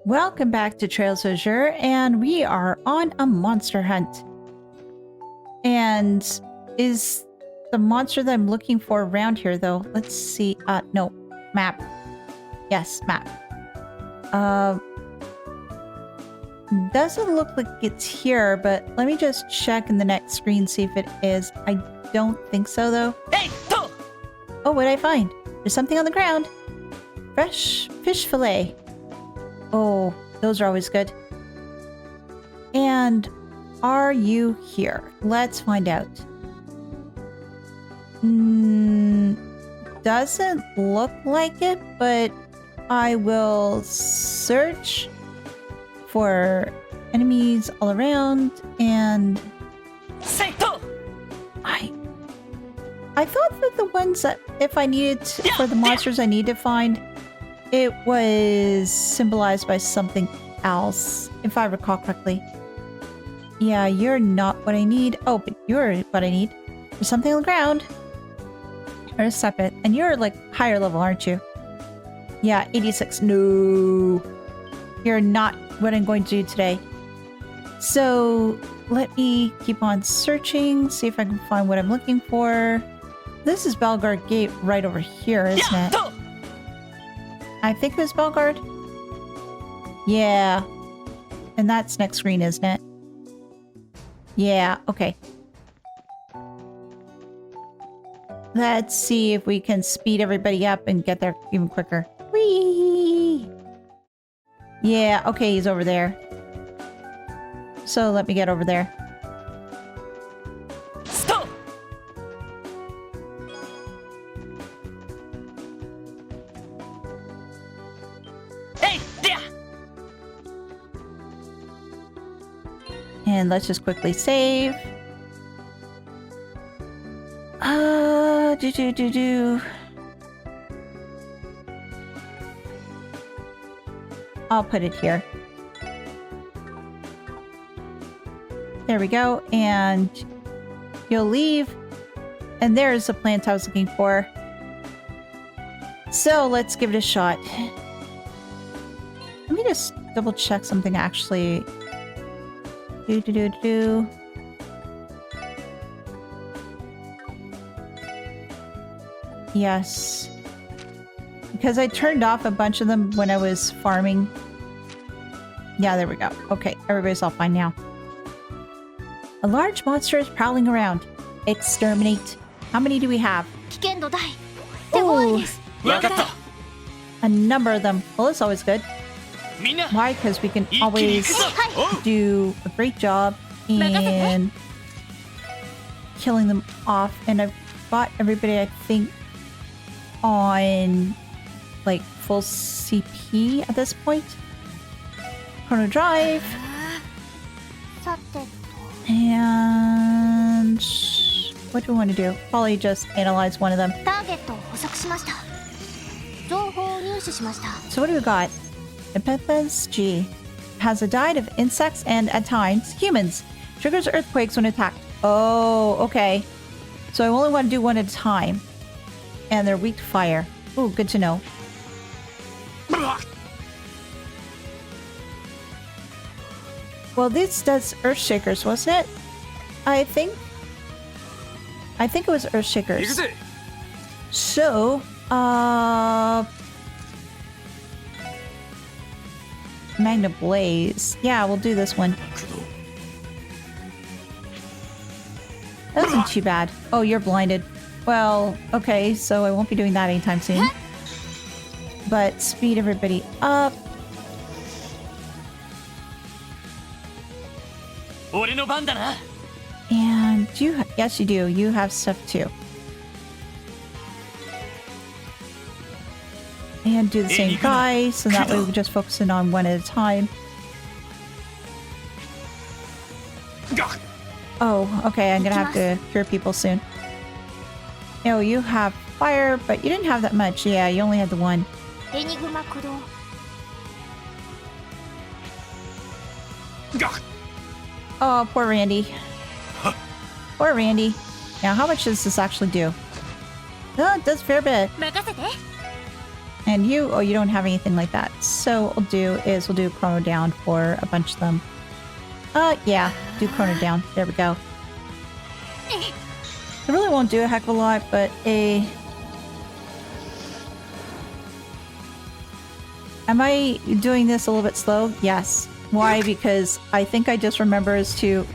Welcome back to Trails of Azure, and we are on a monster hunt. And is the monster that I'm looking for around here, though? Let's see. No. Map. Yes, map. Doesn't look like it's here, but let me just check in the next screen, see if it is. I don't think so, though. Hey, oh, what did I find? There's something on the ground. Fresh fish fillet. Oh, those are always good. And are you here? Let's find out. Doesn't look like it, but I will search for enemies all around, and I thought that the ones that if I needed for the monsters I need to find, it was symbolized by something else, if I recall correctly. Yeah, you're not what I need. Oh, but you're what I need. There's something on the ground. Or stop it. And you're like higher level, aren't you? Yeah, 86. No. You're not what I'm going to do today. So let me keep on searching, see if I can find what I'm looking for. This is Belgard Gate right over here, isn't it? I think it was Belgard. Yeah. And that's next screen, isn't it? Yeah, okay. Let's see if we can speed everybody up and get there even quicker. Whee! Yeah, okay, he's over there. So let me get over there. Stop! Hey, there! And let's just quickly save. I'll put it here. There we go. And you'll leave. And there's the plant I was looking for. So let's give it a shot. Let me just double check something actually. Yes. Because I turned off a bunch of them when I was farming. Yeah, there we go. Okay, everybody's all fine now. A large monster is prowling around. Exterminate. How many do we have? Ooh, a number of them. Well, that's always good. Why? Because we can always do a great job in killing them off. And I've got everybody, I think, on like full CP at this point. Chrono Drive. And what do we want to do? Probably just analyze one of them. So what do we got? Epithets G has a diet of insects and, at times, humans. Triggers earthquakes when attacked. Oh, okay. So I only want to do one at a time. And they're weak to fire. Ooh, good to know. Well, this does Earthshakers, wasn't it? I think it was Earthshakers. So, Magna Blaze. Yeah, we'll do this one. That wasn't too bad. Oh, you're blinded. Well, okay, so I won't be doing that anytime soon. But speed everybody up. And yes, you do. You have stuff too. And do the same guy, so that way we're just focusing on one at a time. Oh, okay, I'm gonna have to cure people soon. Oh, you have fire, but you didn't have that much. Yeah, you only had the one. Oh, poor Randy. Poor Randy. Now, how much does this actually do? Oh, it does a fair bit. And you, oh, you don't have anything like that. So what we'll do is we'll do chrono down for a bunch of them. Yeah, do chrono down. There we go. I really won't do a heck of a lot, but Am I doing this a little bit slow? Yes. Why? Because I think I just remember is to...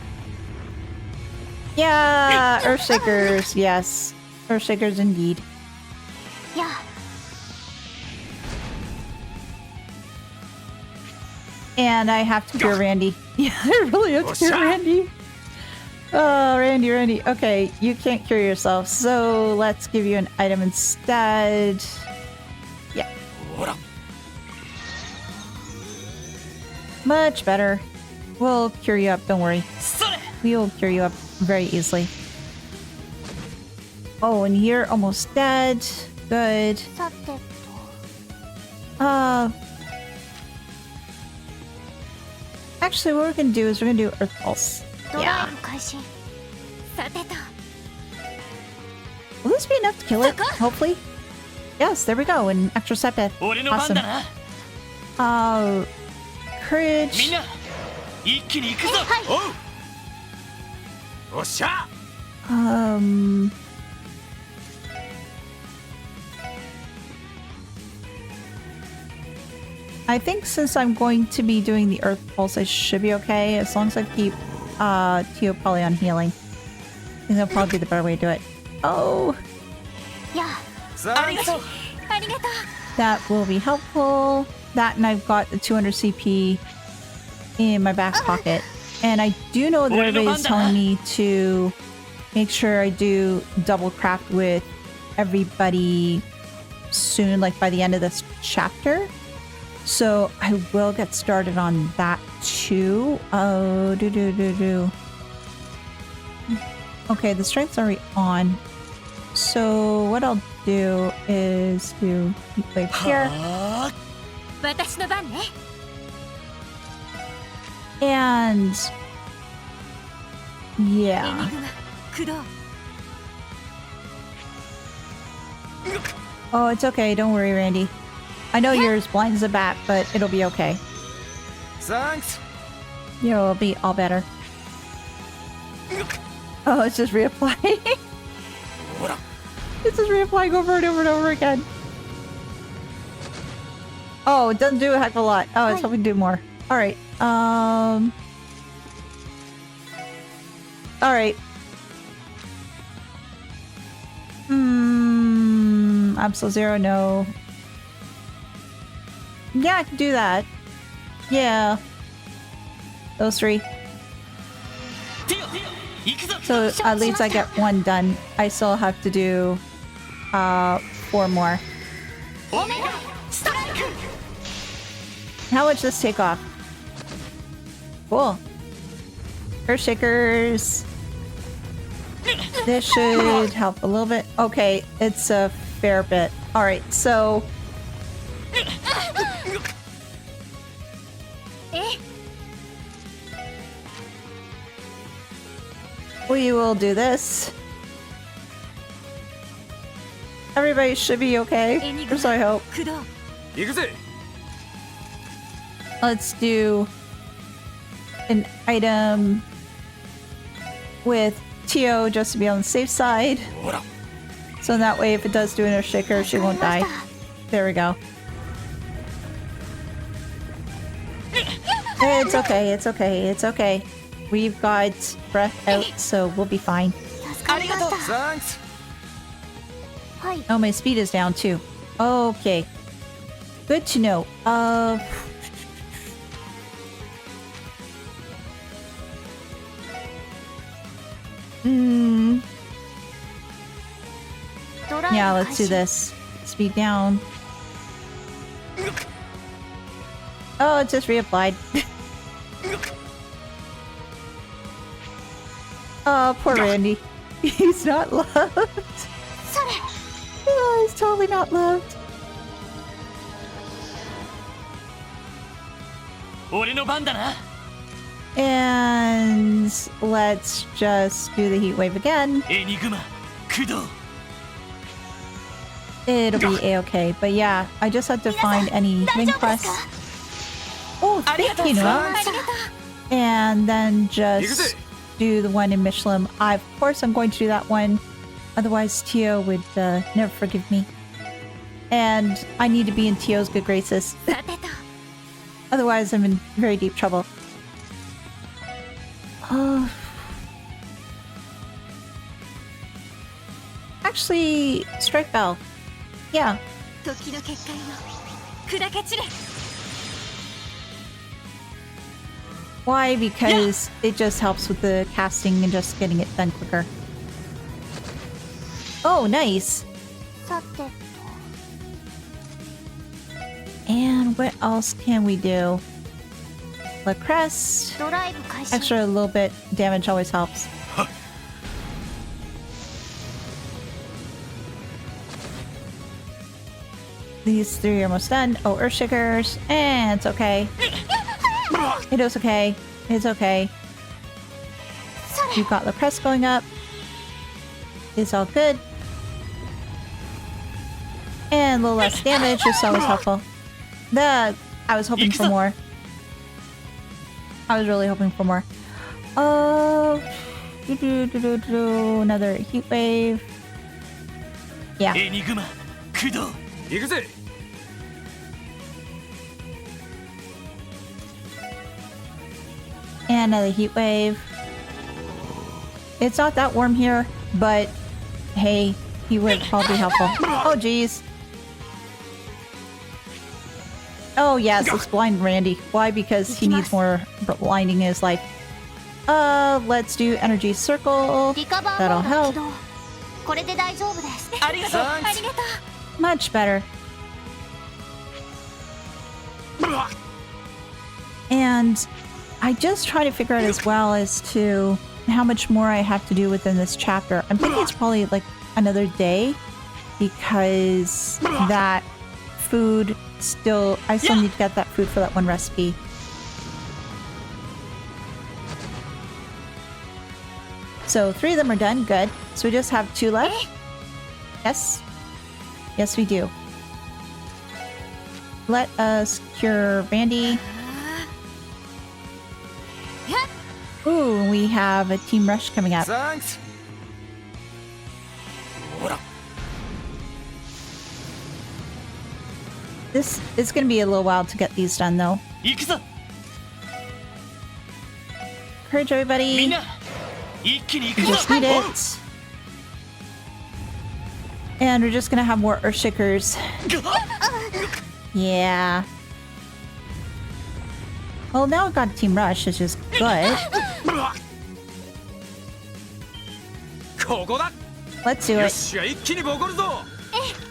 Yeah! Earthshakers, yes. Earthshakers indeed. Yeah. And I have to cure Randy. Yeah, I really have to cure Randy. Oh, Randy. Okay, you can't cure yourself, so let's give you an item instead. Yeah. Much better. We'll cure you up, don't worry. We will cure you up very easily. Oh, and you're almost dead. Good. Actually, what we're gonna do is we're gonna do Earth Pulse. Yeah. Will this be enough to kill it? Hopefully. Yes, there we go. An extra set death. Awesome. Courage. I think since I'm going to be doing the Earth Pulse, I should be okay as long as I keep Tio probably on healing. I think that'll probably be the better way to do it. Oh, Yeah. that will be helpful. That, and I've got the 200 CP in my back pocket. And I do know that everybody's telling me to make sure I do double craft with everybody soon, like by the end of this chapter. So I will get started on that too. Oh, Okay, the strength's already on. So what I'll do is do heat wave here. And yeah. Oh, it's okay. Don't worry, Randy. I know you're as blind as a bat, but it'll be okay. Thanks. You'll be all better. Oh, it's just reapplying. It's just reapplying over and over and over again. Oh, it doesn't do a heck of a lot. Oh, it's hoping to do more. Alright. Alright. Absol Zero, no. Yeah, I can do that. Yeah. Those three. So at least I get one done. I still have to do 4 more. How much does this take off? Cool. Earthshakers. This should help a little bit. Okay, it's a fair bit. Alright, so... we will do this. Everybody should be okay. Or so I hope. Let's do an item with Tio just to be on the safe side. So that way if it does do an Earthshaker, she won't die. There we go. It's okay, it's okay, it's okay. We've got breath out, so we'll be fine. Thanks. Oh, my speed is down too. Okay. Good to know. Yeah, let's do this. Speed down. Oh, it just reapplied. Oh, poor Randy. He's not loved. Oh, he's totally not loved. And let's just do the heat wave again. It'll be a-okay. But yeah, I just had to find any main quests. Oh, thank you, Noel. And then just do the one in Mishelam. Of course, I'm going to do that one. Otherwise, Tio would never forgive me. And I need to be in Tio's good graces. Otherwise, I'm in very deep trouble. Actually, strike bell. Yeah. Why? Because it just helps with the casting and just getting it done quicker. Oh, nice. さて And what else can we do? La Crest. ドライブ開始 Extra little bit damage always helps. These three are almost done. Oh, Earthshakers. And it's okay. It is okay. It's okay. You've got La Crest going up. It's all good. And a little less damage is always helpful. I was hoping for more. I was really hoping for more. Another heat wave. Yeah. エニグマ駆動行くぜ And another heat wave. It's not that warm here, but hey, he would probably be helpful. Oh, geez. Oh, yes, let's blind Randy. Why? Because he needs more blinding in his life. Let's do energy circle. リカバー That'll モード help. 起動これで大丈夫です ありがとう Much better. And I just try to figure out as well as to how much more I have to do within this chapter. I'm thinking it's probably like another day because that food I still need to get that food for that one recipe. So 3 of them are done. Good. So we just have 2 left. Yes. Yes, we do. Let us cure Randy. Ooh, we have a team rush coming up. Thanks. ほら This is going to be a little while to get these done, though. 行くぞ Encourage みん everybody. な一気に行く We ぞ just need it. And we're just going to have more Earthshakers. Yeah. Well, now we've got a team rush, which is good. ここだ Let's do よっ it. しゃ一気にボコるぞ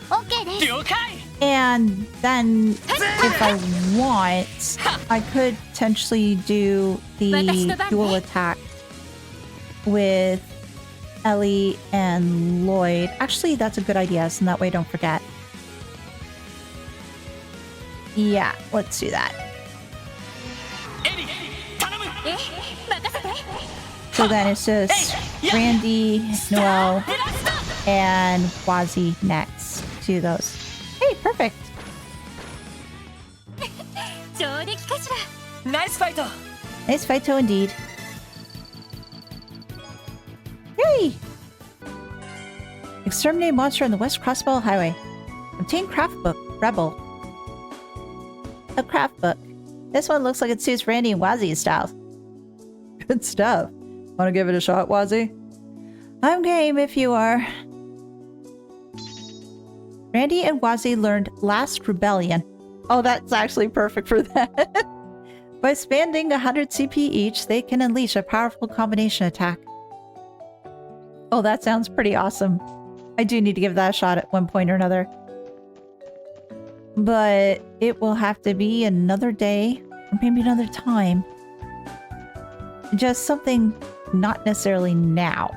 OK です 了解 And then, if I want, I could potentially do the dual attack with Ellie and Lloyd. Actually, that's a good idea, so that way I don't forget. Yeah, let's do that. エリ頼む え任せて So then it's just Randy, Noel, and Wazi next. Do those. Hey, perfect. 上出来かしら ナイスファイト Nice fight, indeed. Yay! Exterminate monster on the West Crossbell Highway. Obtain craft book, Rebel. A craft book. This one looks like it suits Randy and Wazi's style. Good stuff. Want to give it a shot, Wazi? I'm game if you are. Randy and Wazi learned Last Rebellion. Oh, that's actually perfect for that. By spending 100 CP each, they can unleash a powerful combination attack. Oh, that sounds pretty awesome. I do need to give that a shot at one point or another. But it will have to be another day, or maybe another time. Just something not necessarily now.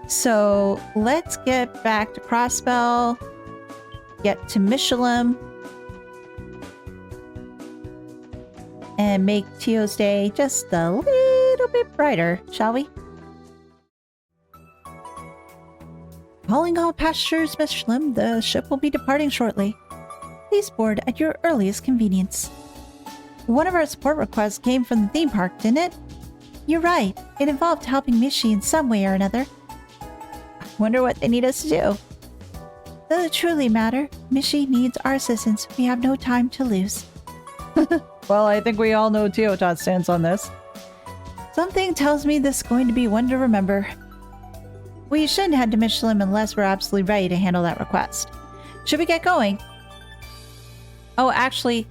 So let's get back to Crossbell, get to Mishelam, and make Tio's day just a little bit brighter, shall we? Calling all passengers, Mishelam. The ship will be departing shortly. Please board at your earliest convenience. One of our support requests came from the theme park, didn't it? You're right. It involved helping Mishi in some way or another. I wonder what they need us to do. Does it truly matter? Mishi needs our assistance. We have no time to lose. Well, I think we all know Teotat's stance on this. Something tells me this is going to be one to remember. We shouldn't head to Mishelam unless we're absolutely ready to handle that request. Should we get going? Oh, actually,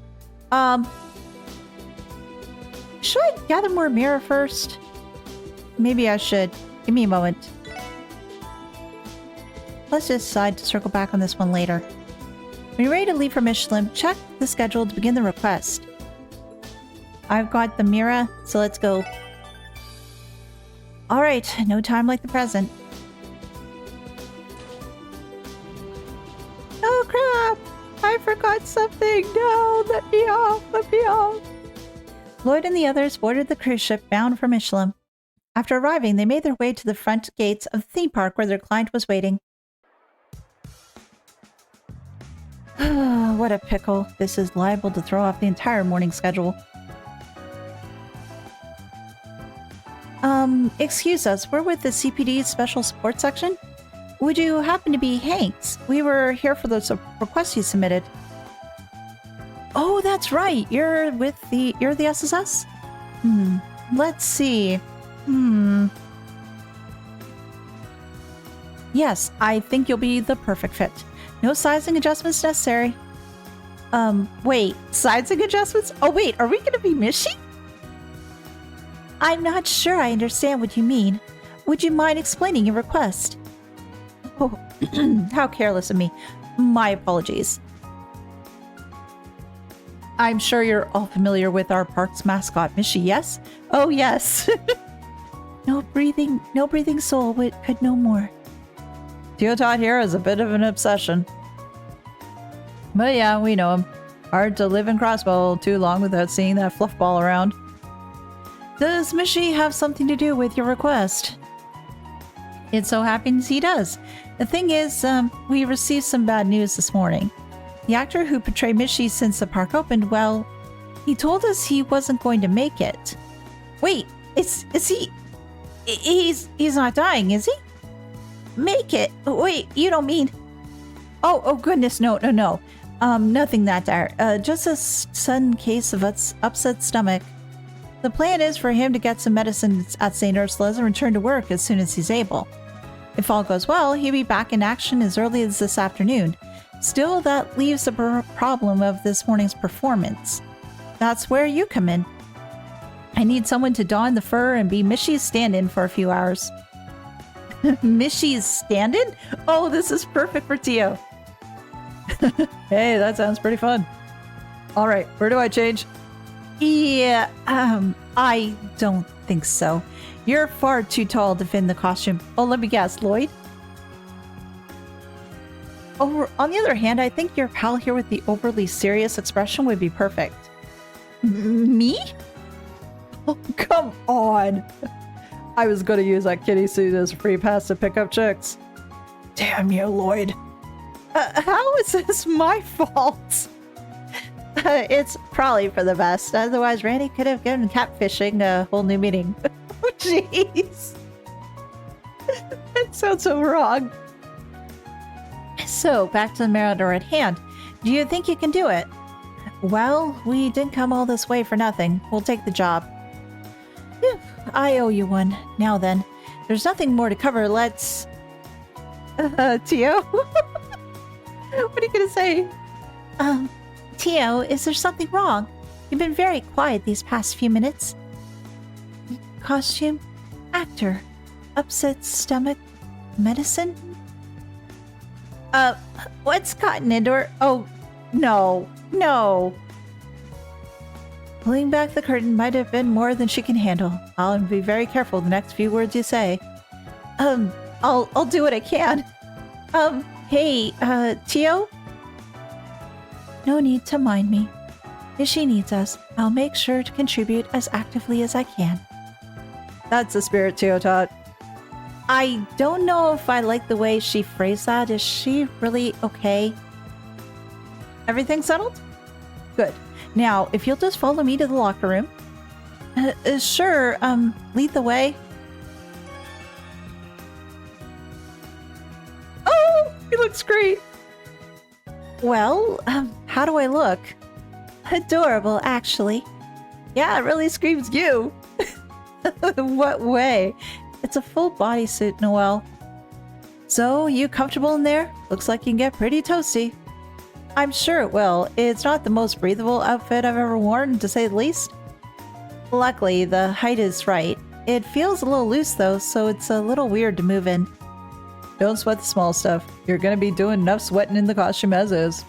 should I gather more mirror first? Maybe I should. Give me a moment. Let's just decide to circle back on this one later. When you're ready to leave for Mishelam, check the schedule to begin the request. I've got the mirror, so let's go. Alright, no time like the present. Oh crap! I forgot something! No! Let me off! Let me off! Lloyd and the others boarded the cruise ship bound for Mishelam. After arriving, they made their way to the front gates of the theme park where their client was waiting. What a pickle. This is liable to throw off the entire morning schedule. Excuse us, we're with the CPD's Special Support Section. Would you happen to be Hanks? We were here for the request you submitted. Oh, that's right. You're the SSS? Let's see. Yes, I think you'll be the perfect fit. No sizing adjustments necessary. Wait, sizing adjustments? Oh wait, are we gonna be Mishi? I'm not sure I understand what you mean. Would you mind explaining your request? Oh, how careless of me. My apologies. I'm sure you're all familiar with our park's mascot, Mishi, yes? Oh, yes. No breathing soul could know more. Teotat here is a bit of an obsession. But yeah, we know him. Hard to live in Crossbell too long without seeing that fluff ball around. Does Mishi have something to do with your request? It so happens he does. The thing is, we received some bad news this morning. The actor who portrayed Mishi since the park opened, well, he told us he wasn't going to make it. Wait, is he... He's not dying, is he? Make it? Wait, you don't mean... Oh goodness, no. Nothing that dire. Just a sudden case of upset stomach. The plan is for him to get some medicine at St. Ursula's and return to work as soon as he's able. If all goes well, he'll be back in action as early as this afternoon. Still, that leaves the problem of this morning's performance. That's where you come in. I need someone to don the fur and be Mishi's stand-in for a few hours. Mishi's stand-in? Oh, this is perfect for Tio. Hey, that sounds pretty fun. Alright, where do I change? Yeah, I don't think so. You're far too tall to fit in the costume. Oh, let me guess, Lloyd? On the other hand, I think your pal here with the overly serious expression would be perfect. Me? Oh, come on. I was going to use that kitty suit as a free pass to pick up chicks. Damn you, Lloyd. How is this my fault? It's probably for the best. Otherwise, Randy could have given catfishing a whole new meaning. Oh, jeez. That sounds so wrong. So, back to the matter at hand. Do you think you can do it? Well, we didn't come all this way for nothing. We'll take the job. Phew, I owe you one. Now then, there's nothing more to cover. Let's... Tio? What are you gonna say? Tio, is there something wrong? You've been very quiet these past few minutes. Costume, actor, upset stomach, medicine? What's gotten into her? Oh, no. Pulling back the curtain might have been more than she can handle. I'll be very careful the next few words you say. I'll do what I can. Hey, Tio? No need to mind me. If she needs us, I'll make sure to contribute as actively as I can. That's the spirit, Teotat. I don't know if I like the way she phrased that. Is she really okay? Everything settled? Good. Now, if you'll just follow me to the locker room. Sure, lead the way. Oh, he looks great. Well, how do I look? Adorable, actually. Yeah, it really screams you. What way? It's a full bodysuit, Noelle. So, you comfortable in there? Looks like you can get pretty toasty. I'm sure it will. It's not the most breathable outfit I've ever worn, to say the least. Luckily, the height is right. It feels a little loose though, so it's a little weird to move in. Don't sweat the small stuff. You're gonna be doing enough sweating in the costume as is.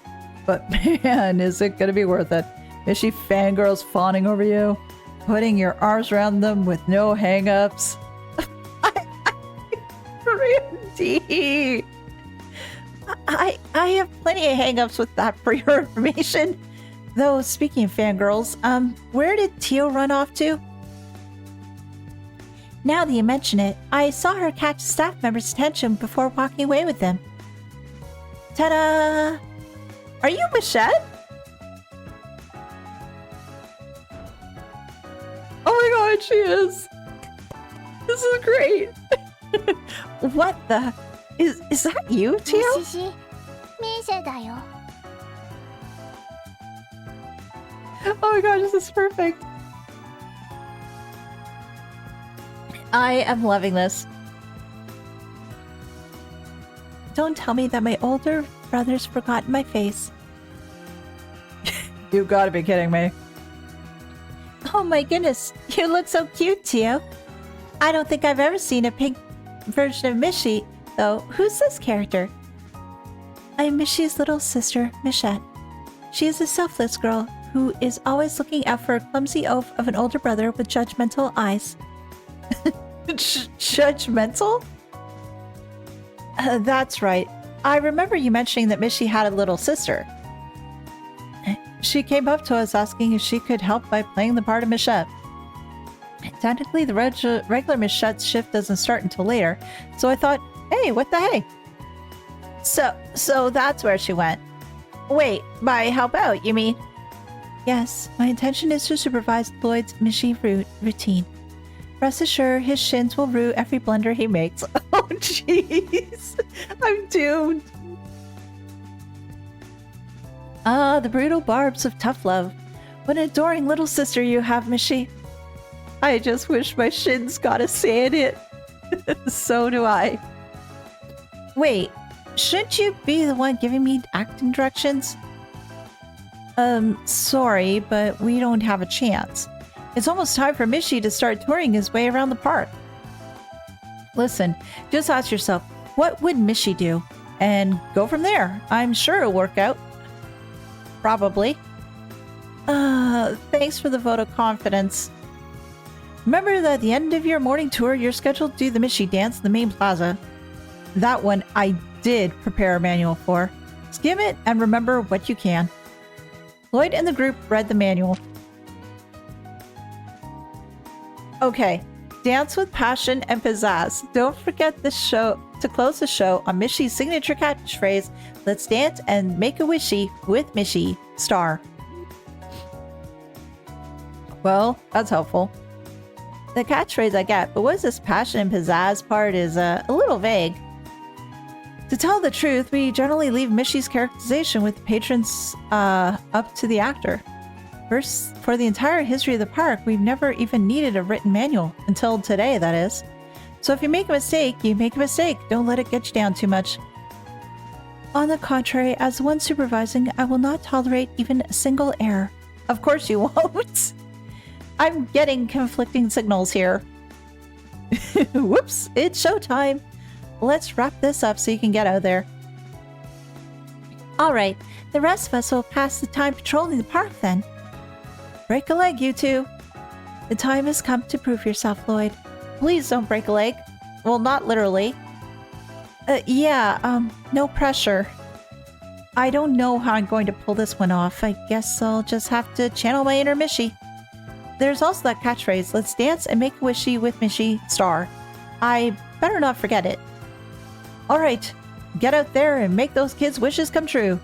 But man, is it gonna be worth it. Is she fangirls fawning over you? Putting your arms around them with no hang-ups? Randy! I have plenty of hang-ups with that for your information. Though, speaking of fangirls, where did Tio run off to? Now that you mention it, I saw her catch a staff member's attention before walking away with them. Ta-da! Are you Michette? Oh my god, she is! This is great! What the? Is that you, Tio? ミシェだよ。 Oh my gosh, this is perfect. I am loving this. Don't tell me that my older brother's forgotten my face. You gotta be kidding me. Oh my goodness, you look so cute, Tio. I don't think I've ever seen a pink version of Mishy, though. Who's this character? I'm Mishy's little sister, Michette. She is a selfless girl who is always looking out for a clumsy oaf of an older brother with judgmental eyes. Judgmental? That's right. I remember you mentioning that Mishy had a little sister. She came up to us asking if she could help by playing the part of Michette. Technically, the regular Michette's shift doesn't start until later, so I thought, hey, what the hey? So that's where she went. Wait, by help out, you mean? Yes, my intention is to supervise Lloyd's Mishy routine. Rest assured, his shins will rue every blunder he makes. Oh, jeez. I'm doomed. Ah, the brutal barbs of tough love. What an adoring little sister you have, Mishy. I just wish my shins got a say in it. So do I. Wait, shouldn't you be the one giving me acting directions? Sorry, but we don't have a chance. It's almost time for Mishy to start touring his way around the park. Listen, just ask yourself, what would Mishy do? And go from there. I'm sure it'll work out. Probably. Thanks for the vote of confidence. Remember that at the end of your morning tour, you're scheduled to do the Mishy dance in the main plaza. That one I did prepare a manual for. Skim it and remember what you can. Lloyd and the group read the manual. Okay, dance with passion and pizzazz. Don't forget to close the show on Mishy's signature catchphrase, let's dance and make a wishy with Mishy, star. Well, that's helpful. The catchphrase I get, but what's this passion and pizzazz part is a little vague. To tell the truth, we generally leave Mishy's characterization with the patrons up to the actor. First, for the entire history of the park, we've never even needed a written manual. Until today, that is. So if you make a mistake, you make a mistake. Don't let it get you down too much. On the contrary, as the one supervising, I will not tolerate even a single error. Of course you won't. I'm getting conflicting signals here. Whoops, it's showtime. Let's wrap this up so you can get out of there. Alright, the rest of us will pass the time patrolling the park then. Break a leg, you two. The time has come to prove yourself, Lloyd. Please don't break a leg. Well, not literally. No pressure. I don't know how I'm going to pull this one off. I guess I'll just have to channel my inner Mishy. There's also that catchphrase, let's dance and make a wishy with Mishy, star. I better not forget it. Alright, get out there and make those kids' wishes come true.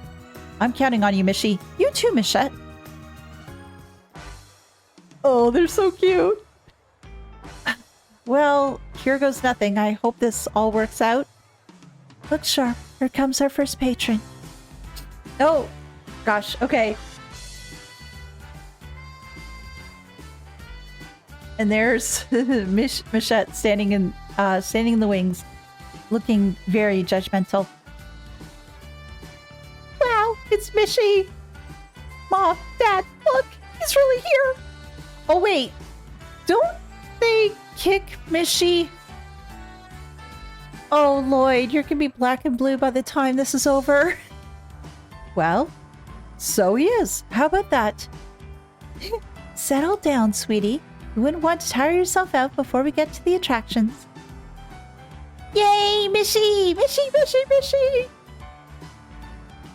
I'm counting on you, Mishi. You too, Michette. Oh, they're so cute. Well, here goes nothing. I hope this all works out. Look sharp. Here comes our first patron. Oh, gosh. Okay. And there's Michette standing in the wings, looking very judgmental. Wow, it's Mishi! Mom, Dad, look, he's really here! Oh wait, don't they kick Mishi? Oh Lloyd, you're gonna be black and blue by the time this is over. Well, so he is. How about that? Settle down, sweetie. You wouldn't want to tire yourself out before we get to the attractions. Yay, Mishi! Mishi, Mishi, Mishi!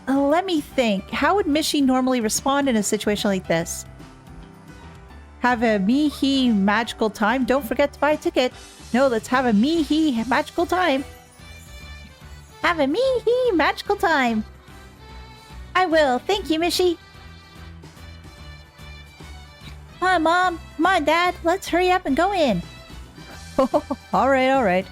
Let me think. How would Mishi normally respond in a situation like this? Have a me-he magical time? Don't forget to buy a ticket. No, let's have a me-he magical time. Have a me-he magical time. I will. Thank you, Mishi. Come on, Mom. Come on, Dad. Let's hurry up and go in. All right, all right.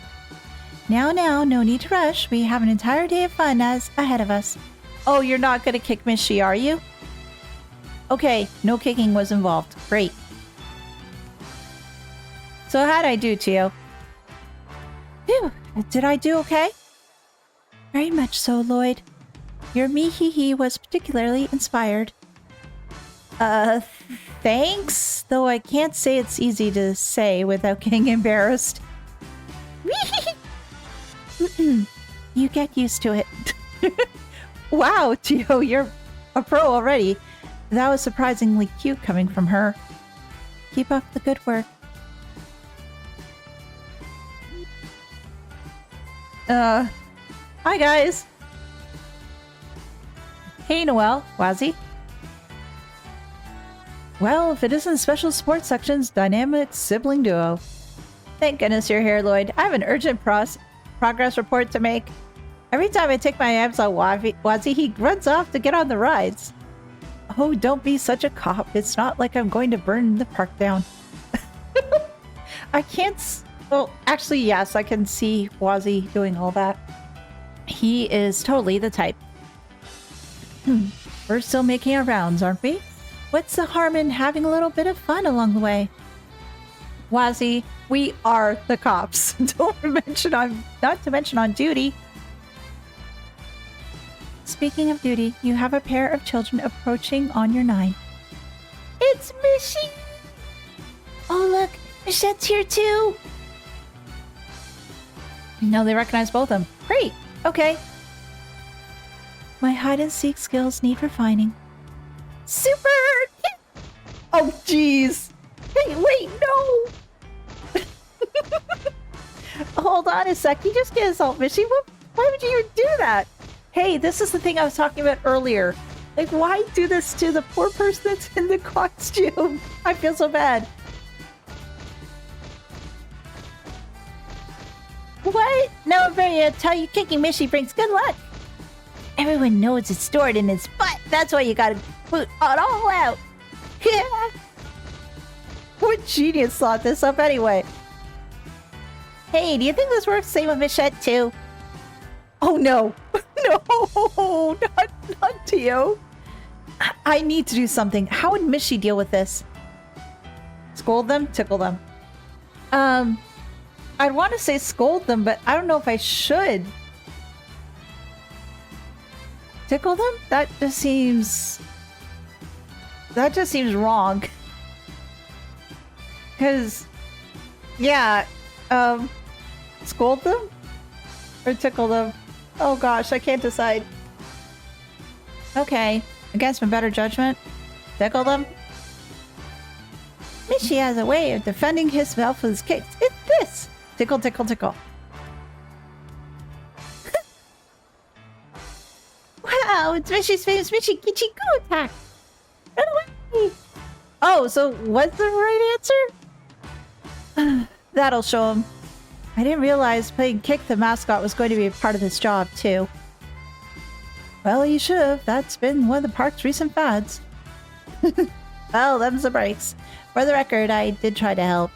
Now, no need to rush. We have an entire day of fun ahead of us. Oh, you're not going to kick Mishi, are you? Okay, no kicking was involved. Great. So how'd I do, Tio? Phew, did I do okay? Very much so, Lloyd. Your me-he-he was particularly inspired. Thanks? Though I can't say it's easy to say without getting embarrassed. You get used to it. Wow, Tio, you're a pro already. That was surprisingly cute coming from her. Keep up the good work. Hi guys. Hey Noelle, Wazzy. Well, if it isn't Special Sports Section's dynamic sibling duo. Thank goodness you're here, Lloyd. I have an urgent progress report to make. Every time I take my abs on Wazzy, he runs off to get on the rides. Oh, don't be such a cop. It's not like I'm going to burn the park down. I can't... Well, actually, yes, I can see Wazzy doing all that. He is totally the type. We're still making our rounds, aren't we? What's the harm in having a little bit of fun along the way? Wazzy, we are the cops. Not to mention on duty. Speaking of duty, you have a pair of children approaching on your 9. It's Mishi! Oh look, Michette's here too! No, they recognize both of them. Great! Okay. My hide-and-seek skills need refining. Super! Oh, jeez! Hey, wait, no! Hold on a sec, you just get assault, Mishi. Why would you do that? Hey, this is the thing I was talking about earlier. Like, why do this to the poor person that's in the costume? I feel so bad. What? No, Maria, tell you kicking Mishi brings good luck. Everyone knows it's stored in his butt. That's why you gotta put it all out. Yeah. What genius thought this up anyway? Hey, do you think this works same with Michette too? Oh no. No, not Tio. I need to do something. How would Mishi deal with this? Scold them? Tickle them. I'd want to say scold them, but I don't know if I should. Tickle them? That just seems wrong. Because, yeah, scold them? Or tickle them? Oh gosh, I can't decide. Okay, against my better judgment, tickle them. Mishi has a way of defending himself with his kicks. It's this! Tickle, tickle, tickle. Wow, it's Mishi's famous Mishi Kichi-Goo attack! Run away! Oh, so what's the right answer? That'll show him. I didn't realize playing Kick the mascot was going to be a part of this job, too. Well, you should have. That's been one of the park's recent fads. Well, them's the breaks. For the record, I did try to help.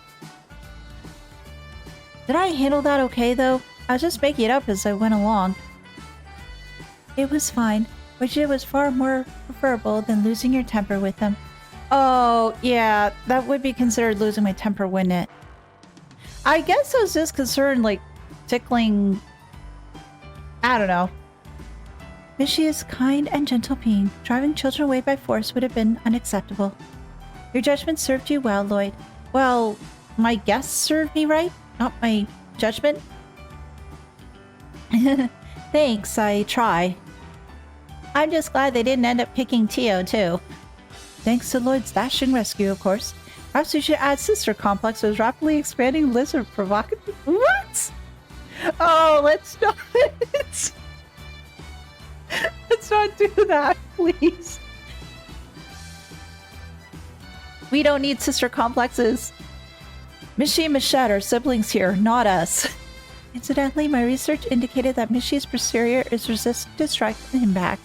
Did I handle that okay, though? I was just making it up as I went along. It was fine, which it was far more preferable than losing your temper with them. Oh, yeah, that would be considered losing my temper, wouldn't it? I guess I was just concerned, like, tickling... I don't know. Mishi is kind and gentle being. Driving children away by force would have been unacceptable. Your judgment served you well, Lloyd. Well, my guess served me right, not my judgment. Thanks, I try. I'm just glad they didn't end up picking Tio, too. Thanks to Lloyd's dashing rescue, of course. Perhaps we should add Sister Complex to his rapidly expanding list of provocative... What? Oh, let's not... Let's not do that, please. We don't need sister complexes. Mishi and Michette are siblings here, not us. Incidentally, my research indicated that Mishi's posterior is resistant to strike and impact.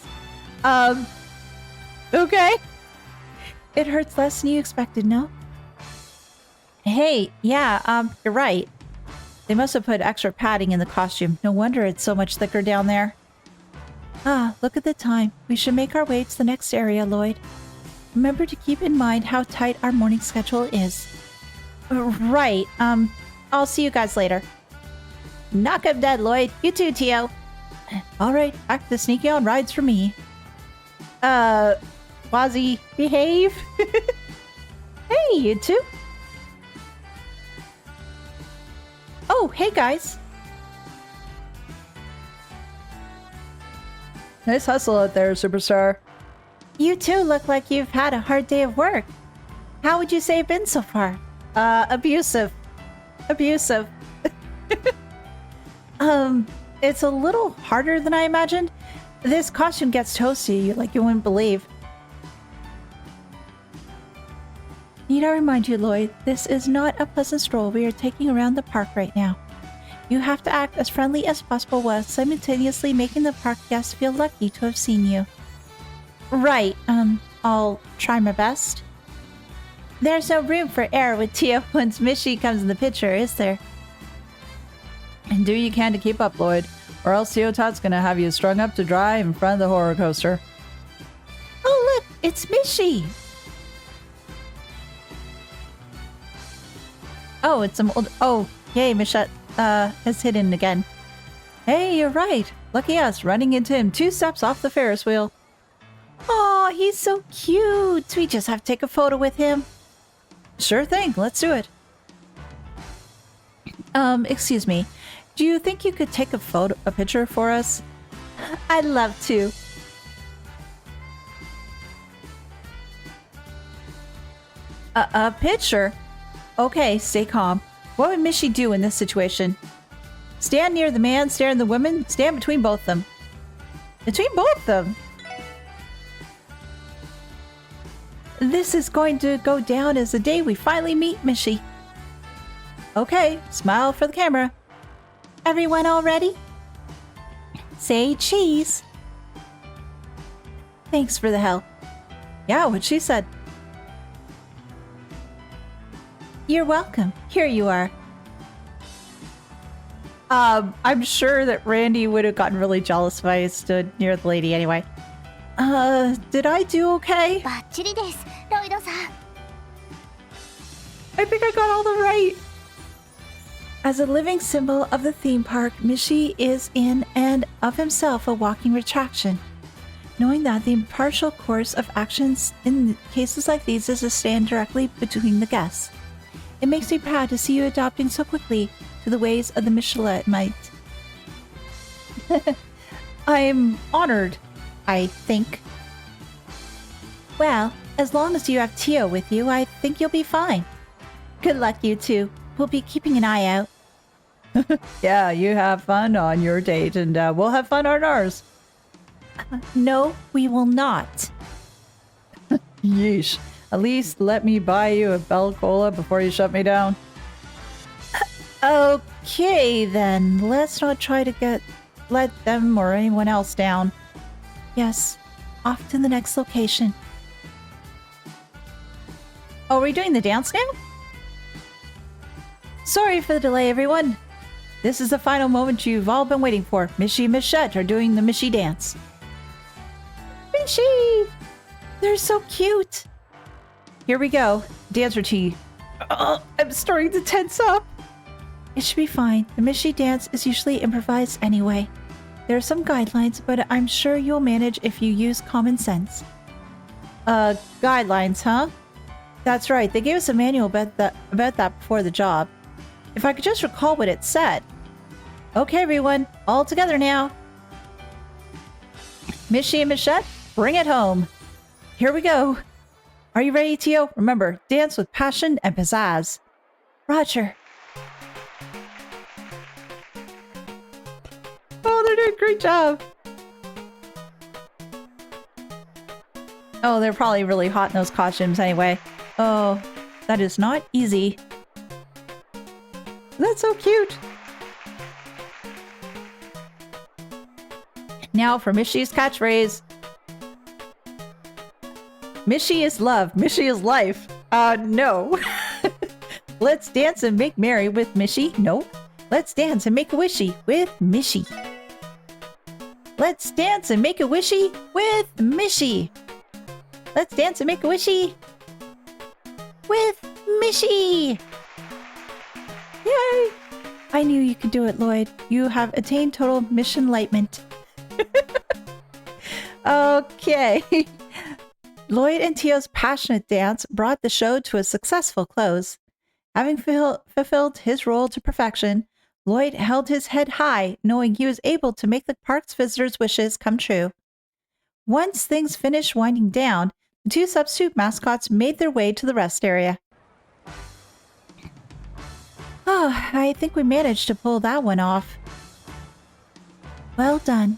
Okay. It hurts less than you expected, no? Hey, yeah, you're right. They must have put extra padding in the costume. No wonder it's so much thicker down there. Ah, look at the time. We should make our way to the next area, Lloyd. Remember to keep in mind how tight our morning schedule is. Right, I'll see you guys later. Knock 'em dead, Lloyd. You too, Tio. Alright, back to sneaky on rides for me. Wazzy, behave. Hey, you two. Oh, hey guys. Nice hustle out there, superstar. You two look like you've had a hard day of work. How would you say it's been so far? Abusive. Abusive. It's a little harder than I imagined. This costume gets toasty like you wouldn't believe. Need I remind you, Lloyd, this is not a pleasant stroll we are taking around the park right now. You have to act as friendly as possible while simultaneously making the park guests feel lucky to have seen you. Right, I'll try my best. There's no room for error with Tio once Mishi comes in the picture, is there? And do you can to keep up, Lloyd, or else Tio Tot's gonna have you strung up to dry in front of the horror coaster. Oh look, it's Mishi! Oh, it's some old... Oh, yay, Michette has hidden again. Hey, you're right. Lucky us, running into him 2 steps off the Ferris wheel. Aw, he's so cute. We just have to take a photo with him. Sure thing, let's do it. Excuse me. Do you think you could take a picture for us? I'd love to. A picture? Okay, stay calm. What would Mishi do in this situation? Stand near the man, stare at the woman, stand between both of them. Between both of them? This is going to go down as the day we finally meet Mishi. Okay, smile for the camera. Everyone all ready? Say cheese. Thanks for the help. Yeah, what she said. You're welcome. Here you are. I'm sure that Randy would have gotten really jealous if I stood near the lady anyway. Did I do okay? バッチリです、ロイドさん。 I think I got all the right. As a living symbol of the theme park, Mishi is in and of himself a walking retraction. Knowing that the impartial course of actions in cases like these is to stand directly between the guests. It makes me proud to see you adopting so quickly to the ways of the Mishelam. I am honored, I think. Well, as long as you have Tio with you, I think you'll be fine. Good luck, you two. We'll be keeping an eye out. Yeah, you have fun on your date, and we'll have fun on ours. No, we will not. Yeesh. At least let me buy you a Bell Cola before you shut me down. Okay, then. Let's not try to let them or anyone else down. Yes, off to the next location. Oh, are we doing the dance now? Sorry for the delay, everyone. This is the final moment you've all been waiting for. Mishy and Michette are doing the Mishy dance. Mishy! They're so cute. Here we go. Dance routine. I'm starting to tense up. It should be fine. The Mishy dance is usually improvised anyway. There are some guidelines, but I'm sure you'll manage if you use common sense. Guidelines, huh? That's right. They gave us a manual about that before the job. If I could just recall what it said. Okay, everyone. All together now. Mishy and Michette, bring it home. Here we go. Are you ready, Tio? Remember, dance with passion and pizzazz. Roger. Oh, they're doing a great job. Oh, they're probably really hot in those costumes anyway. Oh, that is not easy. That's so cute. Now for Mishy's catchphrase. Mishy is love. Mishy is life. No. Let's dance and make merry with Mishy. No. Let's dance and make a wishy with Mishy. Let's dance and make a wishy with Mishy. Let's dance and make a wishy with Mishy. Yay! I knew you could do it, Lloyd. You have attained total mission enlightenment. Okay. Lloyd and Tio's passionate dance brought the show to a successful close. Having fulfilled his role to perfection, Lloyd held his head high, knowing he was able to make the park's visitors' wishes come true. Once things finished winding down, the two substitute mascots made their way to the rest area. Oh, I think we managed to pull that one off. Well done.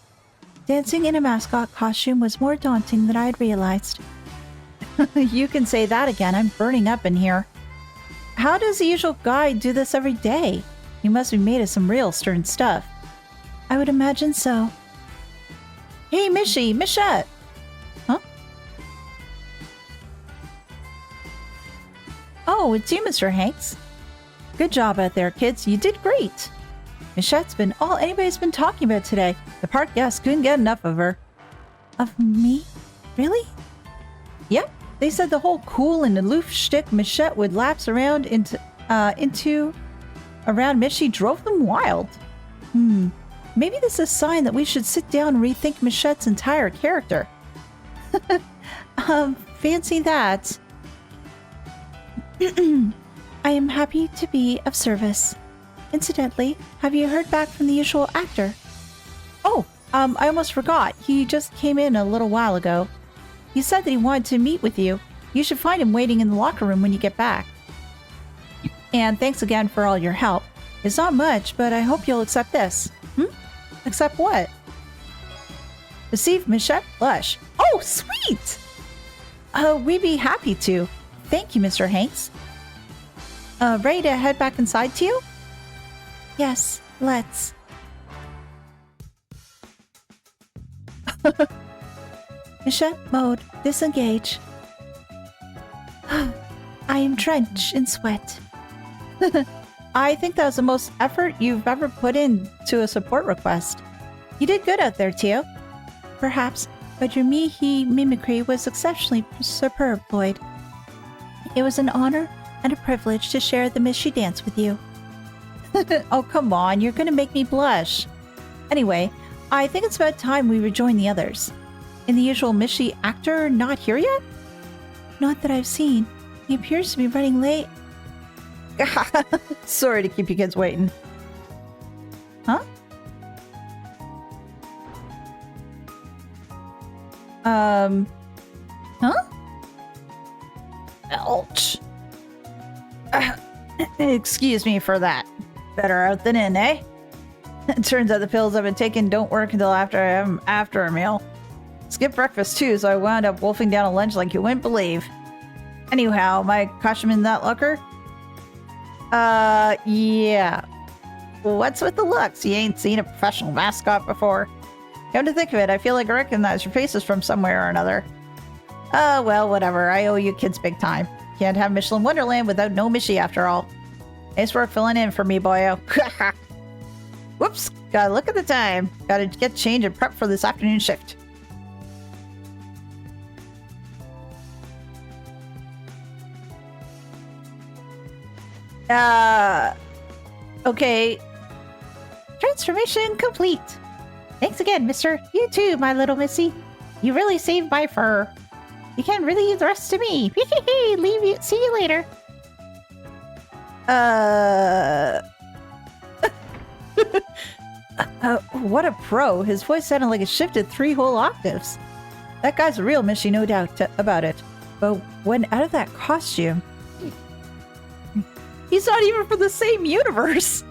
Dancing in a mascot costume was more daunting than I had realized. You can say that again. I'm burning up in here. How does the usual guy do this every day? He must be made of some real stern stuff. I would imagine so. Hey, Mishy, Michette! Huh? Oh, it's you, Mr. Hanks. Good job out there, kids. You did great. Michette's been all anybody's been talking about today. The park guests couldn't get enough of her. Of me? Really? Yep. They said the whole cool and aloof shtick Michette would lapse around around Mishy drove them wild. Maybe this is a sign that we should sit down and rethink Michette's entire character. Fancy that. I am happy to be of service. Incidentally, have you heard back from the usual actor? Oh, I almost forgot. He just came in a little while ago. He said that he wanted to meet with you. You should find him waiting in the locker room when you get back. And thanks again for all your help. It's not much, but I hope you'll accept this. Accept what? Receive Michette Blush. Oh, sweet! We'd be happy to. Thank you, Mr. Hanks. Ready to head back inside to you? Yes, let's. Michette mode, disengage. I am drenched in sweat. I think that was the most effort you've ever put into a support request. You did good out there, Tio. Perhaps, but your me-he mimicry was exceptionally superb, Lloyd. It was an honor and a privilege to share the Mishy dance with you. Oh, come on, you're gonna make me blush. Anyway, I think it's about time we rejoin the others. In the usual Mishy actor not here yet? Not that I've seen. He appears to be running late. Sorry to keep you kids waiting. Huh? Huh? Ouch. Excuse me for that. Better out than in, eh? It turns out the pills I've been taking don't work until after a meal. Skipped breakfast too, so I wound up wolfing down a lunch like you wouldn't believe. Anyhow, my costume in that locker? Yeah. What's with the looks? You ain't seen a professional mascot before. Come to think of it, I feel like I recognize your faces from somewhere or another. Oh, well, whatever. I owe you kids big time. Can't have Mishelam Wonderland without no Mishy after all. Nice work filling in for me, boyo. Whoops, gotta look at the time. Gotta get changed and prep for this afternoon shift. Okay. Transformation complete. Thanks again, mister. You too, my little missy. You really saved my fur. You can really leave the rest to me. Leave you. See you later. What a pro. His voice sounded like it shifted 3 whole octaves. That guy's a real Mishy, no doubt about it. But when out of that costume... He's not even from the same universe!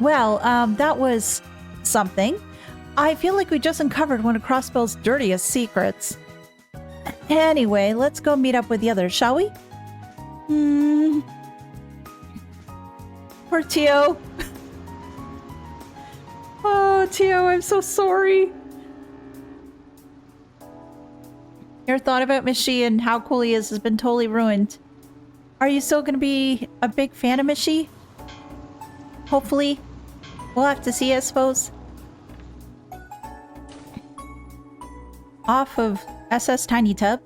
Well, that was something. I feel like we just uncovered one of Crossbell's dirtiest secrets. Anyway, let's go meet up with the others, shall we? Poor Tio. Oh, Tio, I'm so sorry. Your thought about Mishy and how cool he is has been totally ruined. Are you still going to be a big fan of Mishy? Hopefully. We'll have to see, I suppose. Off of SS Tiny Tub.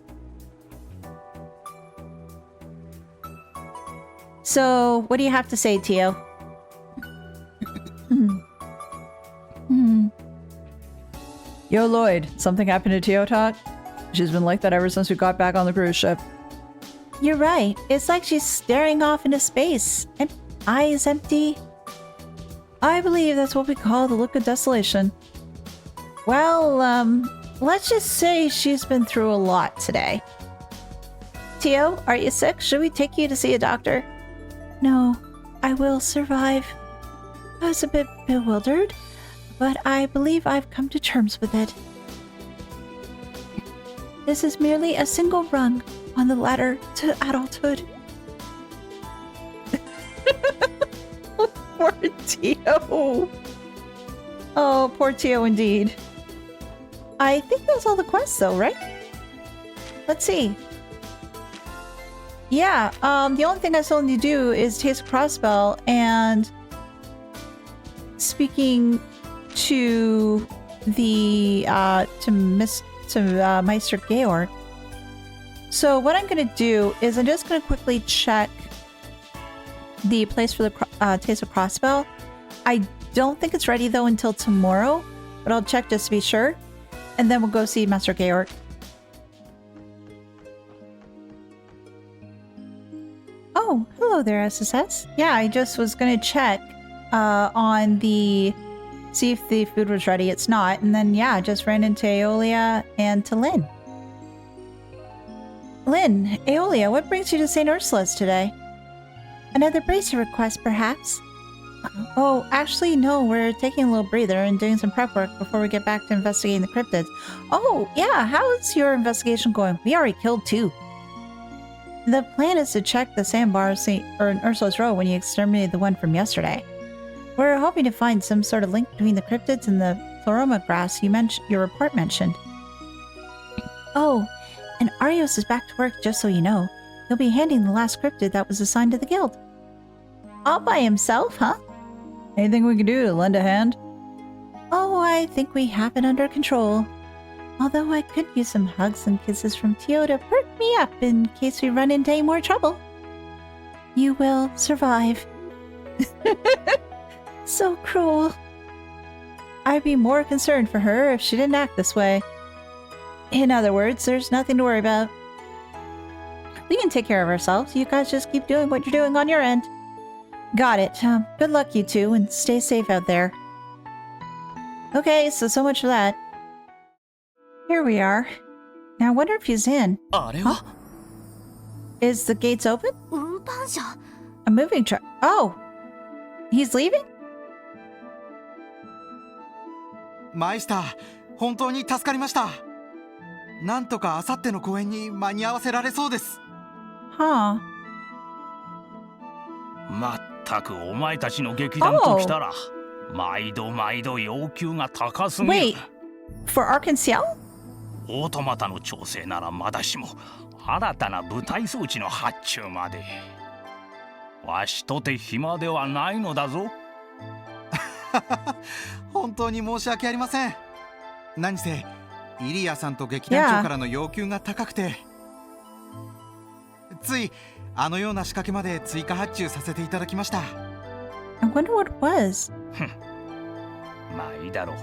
So, what do you have to say, Tio? Yo, Lloyd, something happened to Tio Tot? She's been like that ever since we got back on the cruise ship. You're right. It's like she's staring off into space, and eyes empty. I believe that's what we call the look of desolation. Well, let's just say she's been through a lot today. Tio, are you sick? Should we take you to see a doctor? No, I will survive. I was a bit bewildered, but I believe I've come to terms with it. This is merely a single rung on the ladder to adulthood. Poor Tio. Oh, poor Tio indeed. I think that's all the quests though, right? Let's see. Yeah, the only thing I still need to do is taste Crossbell and speaking to the Meister Georg. So what I'm going to do is I'm just going to quickly check the place for the taste of Crossbell. I don't think it's ready though until tomorrow, but I'll check just to be sure, and then we'll go see Master Georg. Oh, hello there, SSS. Yeah, I just was going to check on the... see if the food was ready. It's not. And then, yeah, I just ran into Aeolia and to Lynn. Lynn, Aeolia, what brings you to St. Ursula's today? Another bracer request, perhaps? Oh, actually, no. We're taking a little breather and doing some prep work before we get back to investigating the cryptids. Oh, yeah. How's your investigation going? We already killed 2. The plan is to check the sandbars in Ursula's Row when you exterminated the one from yesterday. We're hoping to find some sort of link between the cryptids and the Floroma grass your report mentioned. Oh, and Arios is back to work, just so you know. He'll be handling the last cryptid that was assigned to the guild. All by himself, huh? Anything we can do to lend a hand? Oh, I think we have it under control. Although I could use some hugs and kisses from Tio to perk me up in case we run into any more trouble. You will survive. So cruel. I'd be more concerned for her if she didn't act this way. In other words, there's nothing to worry about. We can take care of ourselves. You guys just keep doing what you're doing on your end. Got it. Good luck, you two, and stay safe out there. Okay, so much for that. Here we are. Now I wonder if he's in. Huh? Is the gates open? 運搬車 A moving truck. Oh! He's leaving? マイスター、本当に助かりました。なんとか明後日の公演に間に合わせられそうです。Huh. まったくお前たちの劇団ときたら、毎度毎度要求が高すぎる。 Wait, for Arkansas? オートマタの調整ならまだしも、新たな舞台装置の発注まで。わしとて暇ではないのだぞ。本当に申し訳ありません。何せイリアさんと劇団長からの要求が高くて、ついあのような仕掛けまで追加発注させていただきました。 I wonder what it was. まあいいだろう。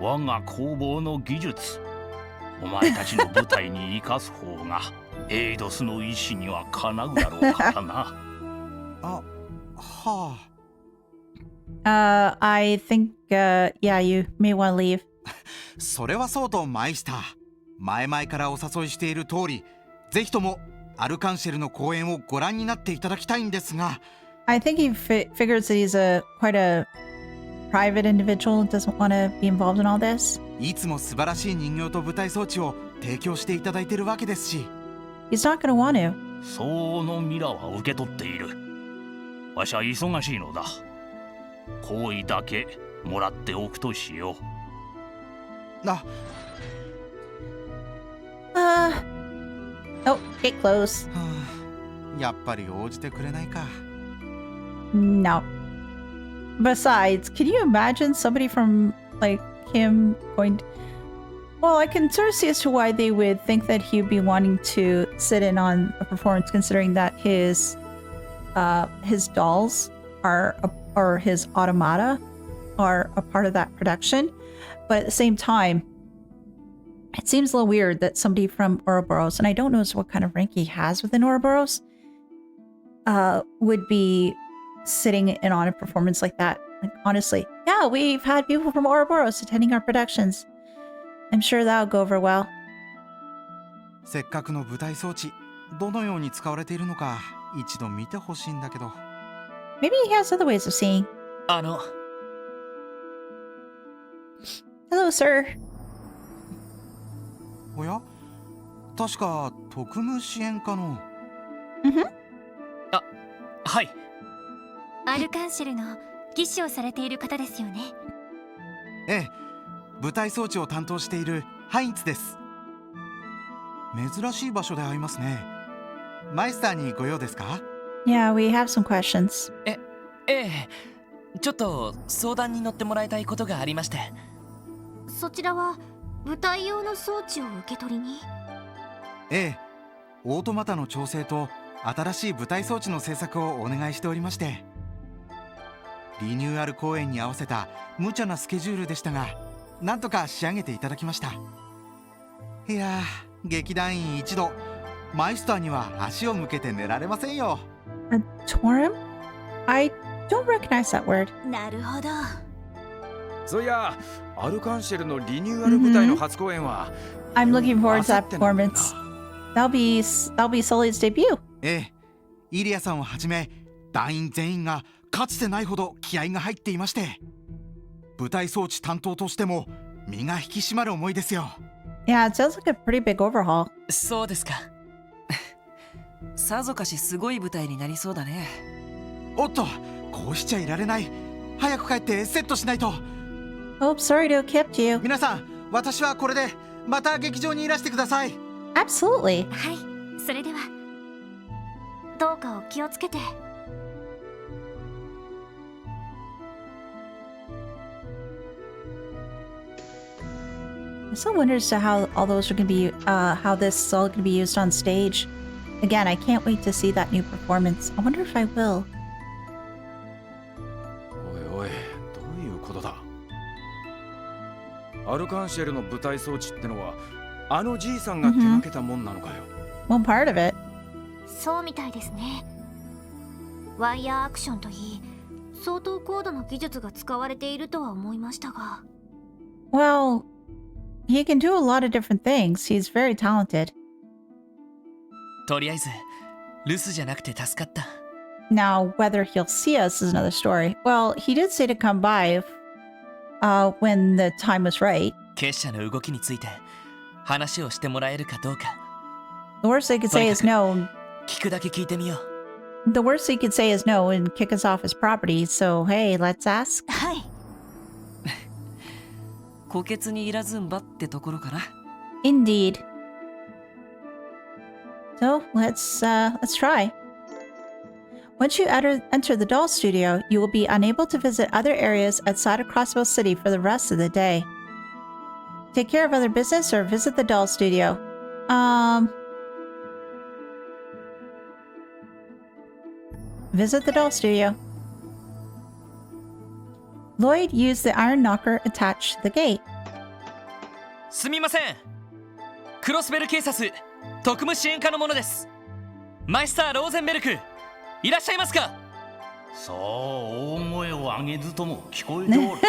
我が工房の技術、お前たちの舞台に生かす方がエイドスの意志にはかなうだろうからな。あ、はあ。I think, yeah, you may want to leave. それはそうとマイスター、前々からお誘いしている通り、ぜひともアルカンシェルの公演をご覧になっていただきたいんですが。 I think he figures that he's quite a private individual and doesn't want to be involved in all this. いつも素晴らしい人形と舞台装置を提供していただいているわけですし。 He's not going to want to. 相応のミラは受け取っている。わしは忙しいのだ。好意だけもらっておくとしよう。あ、Oh, get close. はあ、やっぱり応じてくれないか。 No. Besides, can you imagine somebody from like him going well, I can sort of see as to why they would think that he'd be wanting to sit in on a performance, considering that his dolls are or his automata are a part of that production. But at the same time, it seems a little weird that somebody from Ouroboros, and I don't know what kind of rank he has within Ouroboros, would be sitting in on a performance like that. Like, honestly, yeah, we've had people from Ouroboros attending our productions. I'm sure that'll go over well. せっかくの舞台装置、どのように使われているのか一度見てほしいんだけど。 Maybe he has other ways of seeing. あの、 Hello, sir. おや、確か特務支援課の。あ、はい。アルカンシェルの技師をされている方ですよね。ええ、舞台装置を担当しているハインツです。珍しい場所で会いますね。マイスターにご用ですか？ Yeah, we have some questions. ええ、ちょっと相談に乗ってもらいたいことがありまして。そちらは舞台用の装置を受け取りに。ええ、オートマタの調整と新しい舞台装置の製作をお願いしておりまして、リニューアル公演に合わせた無茶なスケジュールでしたが、なんとか仕上げていただきました。いやー、劇団員一同、マイスターには足を向けて寝られませんよ。A Torim? I don't recognize that word. なるほど。そういや、アルカンシェルのリニューアル舞台の初公演は、I'm looking forward to that 明後日なんだよな。 performance. That'll be Sully's debut. ええ、イリアさんをはじめ団員全員がかつてないほど気合が入っていまして、舞台装置担当としても身が引き締まる思いですよ。 Yeah, it sounds like a pretty big overhaul. そうですか。さぞかしすごい舞台になりそうだね。おっと、こうしちゃいられない。早く帰ってセットしないと。 Oh, sorry to have kept you. 皆さん、私はこれでまた劇場にいらしてください。 Absolutely. はい、それではどうかお気をつけて。I'm still wondering as to how all those are going to be, how this is all going to be used on stage. Again, I can't wait to see that new performance. I wonder if I will. おいおい、どういうことだ？アルカンシェルの舞台装置ってのは、あのじいさんが手掛けたもんなのかよ。One part of it. そうみたいですね。ワイヤーアクションといい、相当高度な技術が使われているとは思いましたが。Well, he can do a lot of different things. He's very talented. とりあえず留守じゃなくて助かった。 Now, whether he'll see us is another story. Well, he did say to come by when the time was right. 結社の動きについて話をしてもらえるかどうか。 The worst they could say is no. 聞くだけ聞いてみよう。The worst he could say is no and kick us off his property, so hey, let's ask. はい。虎穴にいらずんばってところかな。 Indeed. So let's try. Once you enter the doll studio, you will be unable to visit other areas outside of Crossbell City for the rest of the day. Take care of other business or visit the doll studio. Visit the doll studio. Lloyd used the iron knocker attached to the gate. すみません。クロスベル警察特務支援課の者です。マイスター・ローゼンベルク、いらっしゃいますか？そう大声を上げずとも聞こえておる。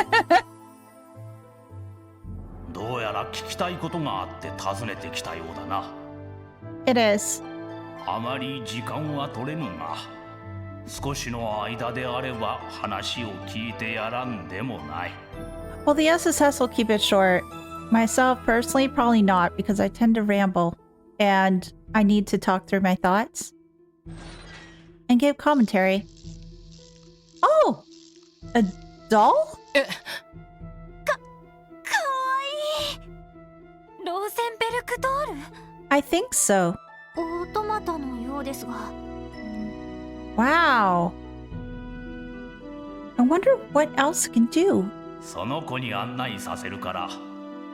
どうやら聞きたいことがあって訪ねてきたようだな。It is. あまり時間は取れぬが、少しの間であれば話を聞いてやらんでもない。Well, the SSS will keep it short. Myself, personally, probably not, because I tend to ramble, and I need to talk through my thoughts and give commentary. Oh! A doll? かわいい。ローゼンベルクドール？ I think so. オートマタのようですが。Wow. I wonder what else it can do. その子に案内させるから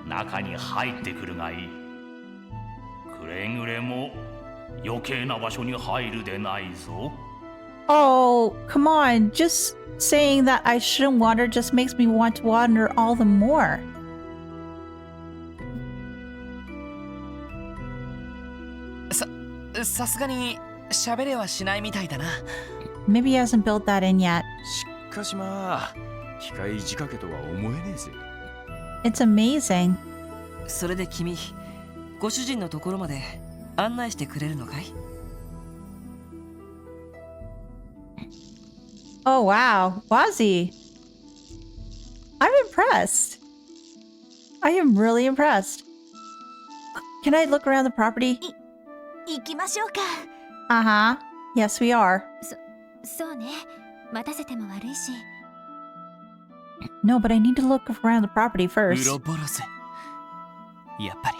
中に入ってくるがいい。くれぐれも余計な場所に入るでないぞ。Oh, come on. Just saying that I shouldn't wander just makes me want to wander all the more. さすがに喋れはしないみたいだな。 Maybe he hasn't built that in yet. しかしまあ機械仕掛けとは思えねえぜ。 It's amazing. それで君、ご主人のところまで案内してくれるのかい？ Oh, wow. Wazzy. I'm impressed. I am really impressed. Can I look around the property? 行きましょうか。Uh-huh. Yes, we are. そうね。待たせても悪いし。No, but I need to look around the property ウ first. ロボロス。やっぱり、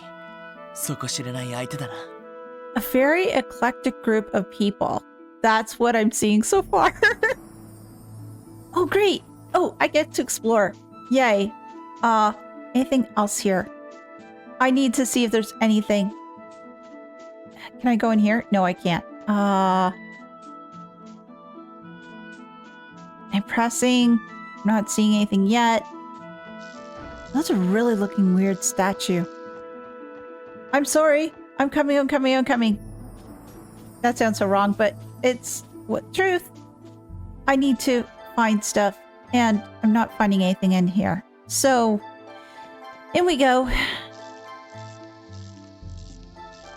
底知れない相手だな。A very eclectic group of people. That's what I'm seeing so far. Oh, great. Oh, I get to explore. Yay. Anything else here? I need to see if there's anything. Can I go in here? No, I can't. I'm pressing. I'm not seeing anything yet. That's a really looking weird statue. I'm sorry. I'm coming. That sounds so wrong, but it's what truth. I need to find stuff, and I'm not finding anything in here. So, in we go.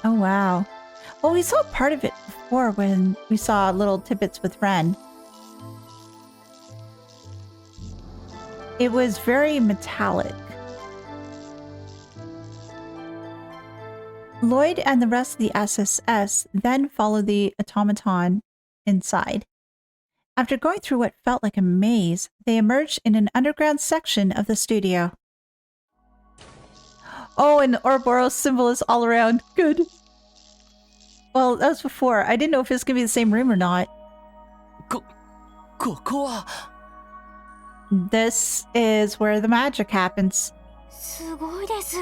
Oh, wow. Well, we saw part of it before when we saw little tidbits with Ren. It was very metallic. Lloyd and the rest of the SSS then followed the automaton inside. After going through what felt like a maze, they emerged in an underground section of the studio. Oh, and the Ouroboros symbol is all around. Good. Well, that was before. I didn't know if it was going to be the same room or not. ここは This is where the magic happens. すごいです。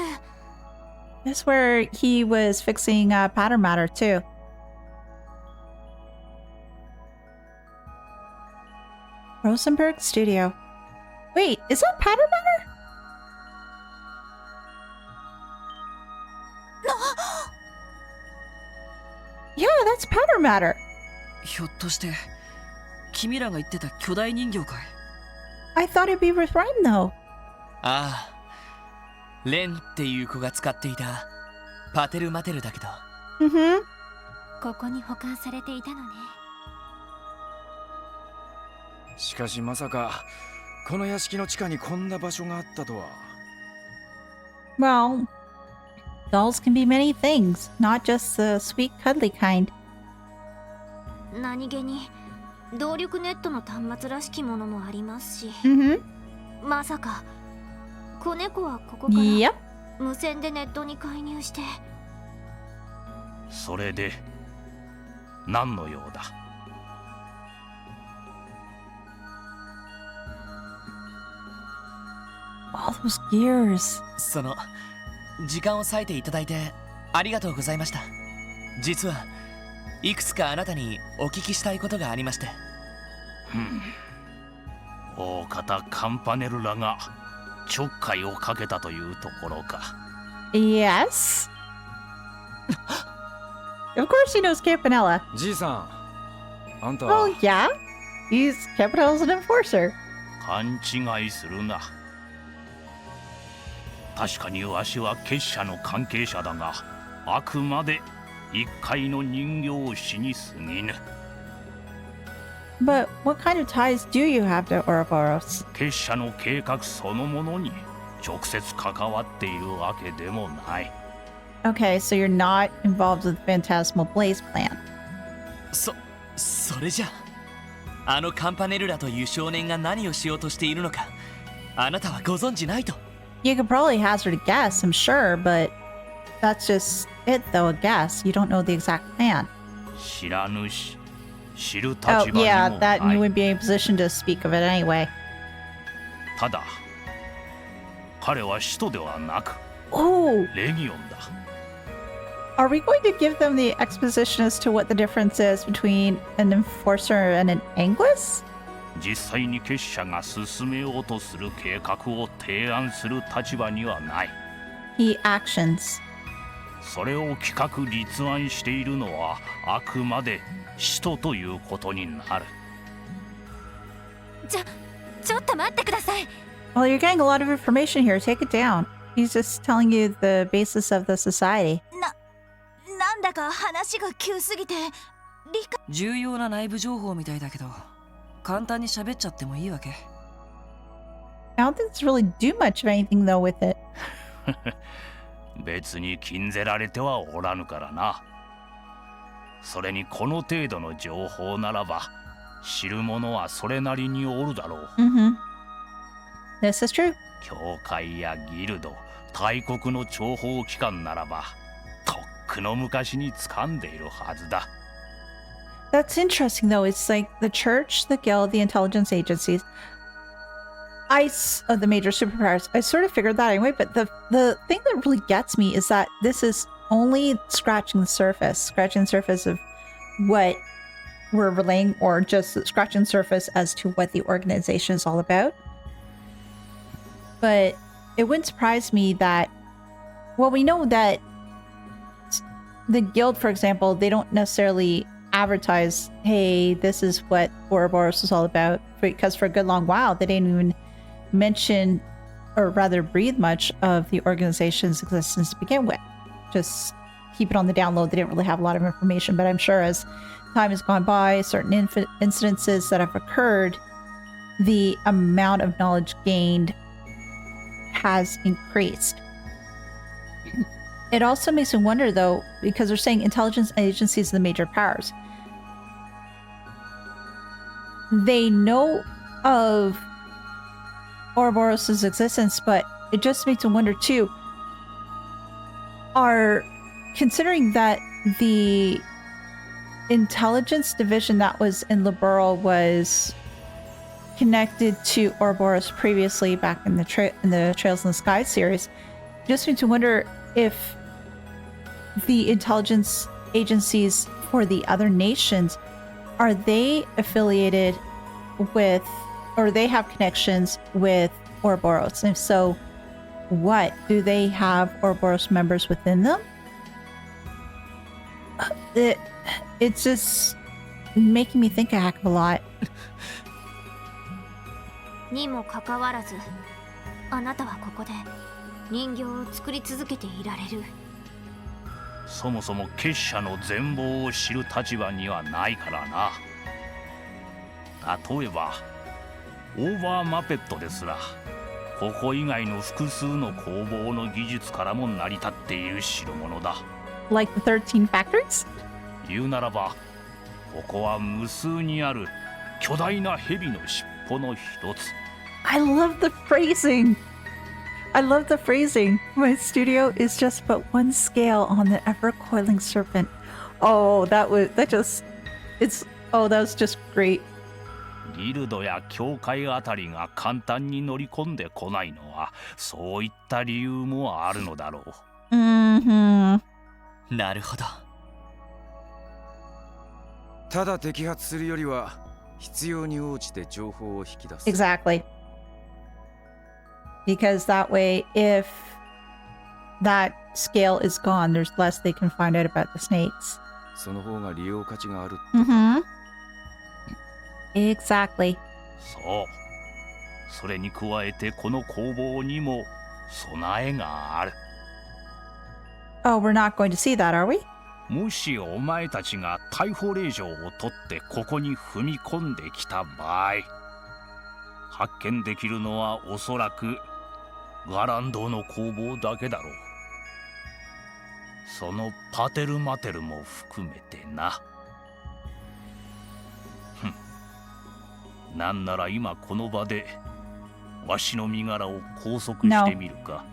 This is where he was fixing pattern matter too. Rosenberg Studio. Wait, is that pattern matter? Yeah, that's pattern matter. ひょっとして君らが言ってた巨大人形かい？ I thought it'd be with Ren though. ああ、レンっていう子が使っていたパテルマテルだけど。Mm-hmm. ここに保管されていたのね。しかしまさかこの屋敷の地下にこんな場所があったとは。 Well, dolls can be many things, not just the sweet cuddly kind. 何気に動力ネットの端末らしきものもありますし、Mm-hmm. まさか子猫はここから Yep. 無線でネットに介入して。それで何の用だ？ All those gears. その時間を割いていただいてありがとうございました。実はいくつかあなたにお聞きしたいことがありまして。大方カンパネルらがちょっかいをかけたというところか。 Yes. Of course he knows Campanella. じいさん、あんた Oh, yeah. He's Campanella's an enforcer. 勘違いするな。確かにわしは結社の関係者だが、あくまで一介の人形師に過ぎぬ。 But what kind of ties do you have to Ouroboros? 結社の計画そのものに直接関わっているわけでもない。 Okay, so you're not involved with the Phantasmal Blaze plan. それじゃあのカンパネルラという少年が何をしようとしているのかあなたはご存知ないと。 You could probably hazard a guess, I'm sure, but that's just it, though, a guess. You don't know the exact plan. 知らぬし、知る立 Oh, 場にも yeah, な that you い。 would be in a position to speak of it anyway. ただ、彼は使徒ではなく Oh, レギオンだ。 are we going to give them the exposition as to what the difference is between an enforcer and an Anguis? 実際に結社が進めようとする計画を提案する立場にはない。 He actions. それを企画立案しているのはあくまで使徒ということになる。ちょっと待ってください。 Well, you're getting a lot of information here. Take it down. He's just telling you the basis of the society. なんだか話が急すぎて理解。重要な内部情報みたいだけど簡単に喋っちゃってもいいわけ。 I don't think it's really do much of anything, though, with it. 別に禁ぜられてはおらぬからな。それにこの程度の情報ならば知る者はそれなりにおるだろう。 Mm-hmm. This is true. 教会やギルド、大国の諜報機関ならばとっくの昔に掴んでいるはずだ。 That's interesting, though. It's like the church, the guild, the intelligence agencies. The major superpowers. I sort of figured that anyway, but the thing that really gets me is that this is only scratching the surface of what we're relaying, or just scratching the surface as to what the organization is all about. But it wouldn't surprise me that, well, we know that the guild, for example, they don't necessarily advertise, hey, this is what Ouroboros is all about, because for a good long while they didn't even mention, or rather breathe much of the organization's existence to begin with. Just keep it on the down low. They didn't really have a lot of information, but I'm sure as time has gone by, certain incidences that have occurred, the amount of knowledge gained has increased. It also makes me wonder, though, because they're saying intelligence agencies are the major powers. They know of Ouroboros' existence, but it just makes me wonder, too, considering that the intelligence division that was in Liberal was connected to Ouroboros previously back in the Trails in the Sky series, just makes me wonder if the intelligence agencies for the other nations, are they affiliated with, or they have connections with Ouroboros? And if so, what? Do they have Ouroboros members within them? It's just making me think a heck of a lot. にもかかわらず、あなたはここで人形を作り続けていられる。そもそも結社の全貌を知る立場にはないからな。例えばオーバーマペットですら、ここ以外の複数の工房の技術からも成り立っている代物だ。 Like the 13 factories? 言うならばここは無数にある巨大な蛇の尻尾の一つ。 I love the phrasing. I love the phrasing. My studio is just but one scale on the ever-coiling serpent. Oh, that was just great. ギルドや教会あたりが簡単に乗り込んでこないのはそういった理由もあるのだろう。Mm-hmm. なるほど。ただ摘発するよりは必要に応じて情報を引き出す。 Exactly. Because that way, if that scale is gone, there's less they can find out about the snakes. その方が利用価値がある。 Mm-hmm. Exactly. そう。それに加えてこの工房にも備えがある。 Oh, we're not going to see that, are we? もしお前たちが逮捕令状を取ってここに踏み込んできた場合、発見できるのはおそらくガランドの工房だけだろう。そのパテルマテルも含めてな。なんなら今この場でわしの身柄を拘束してみるか。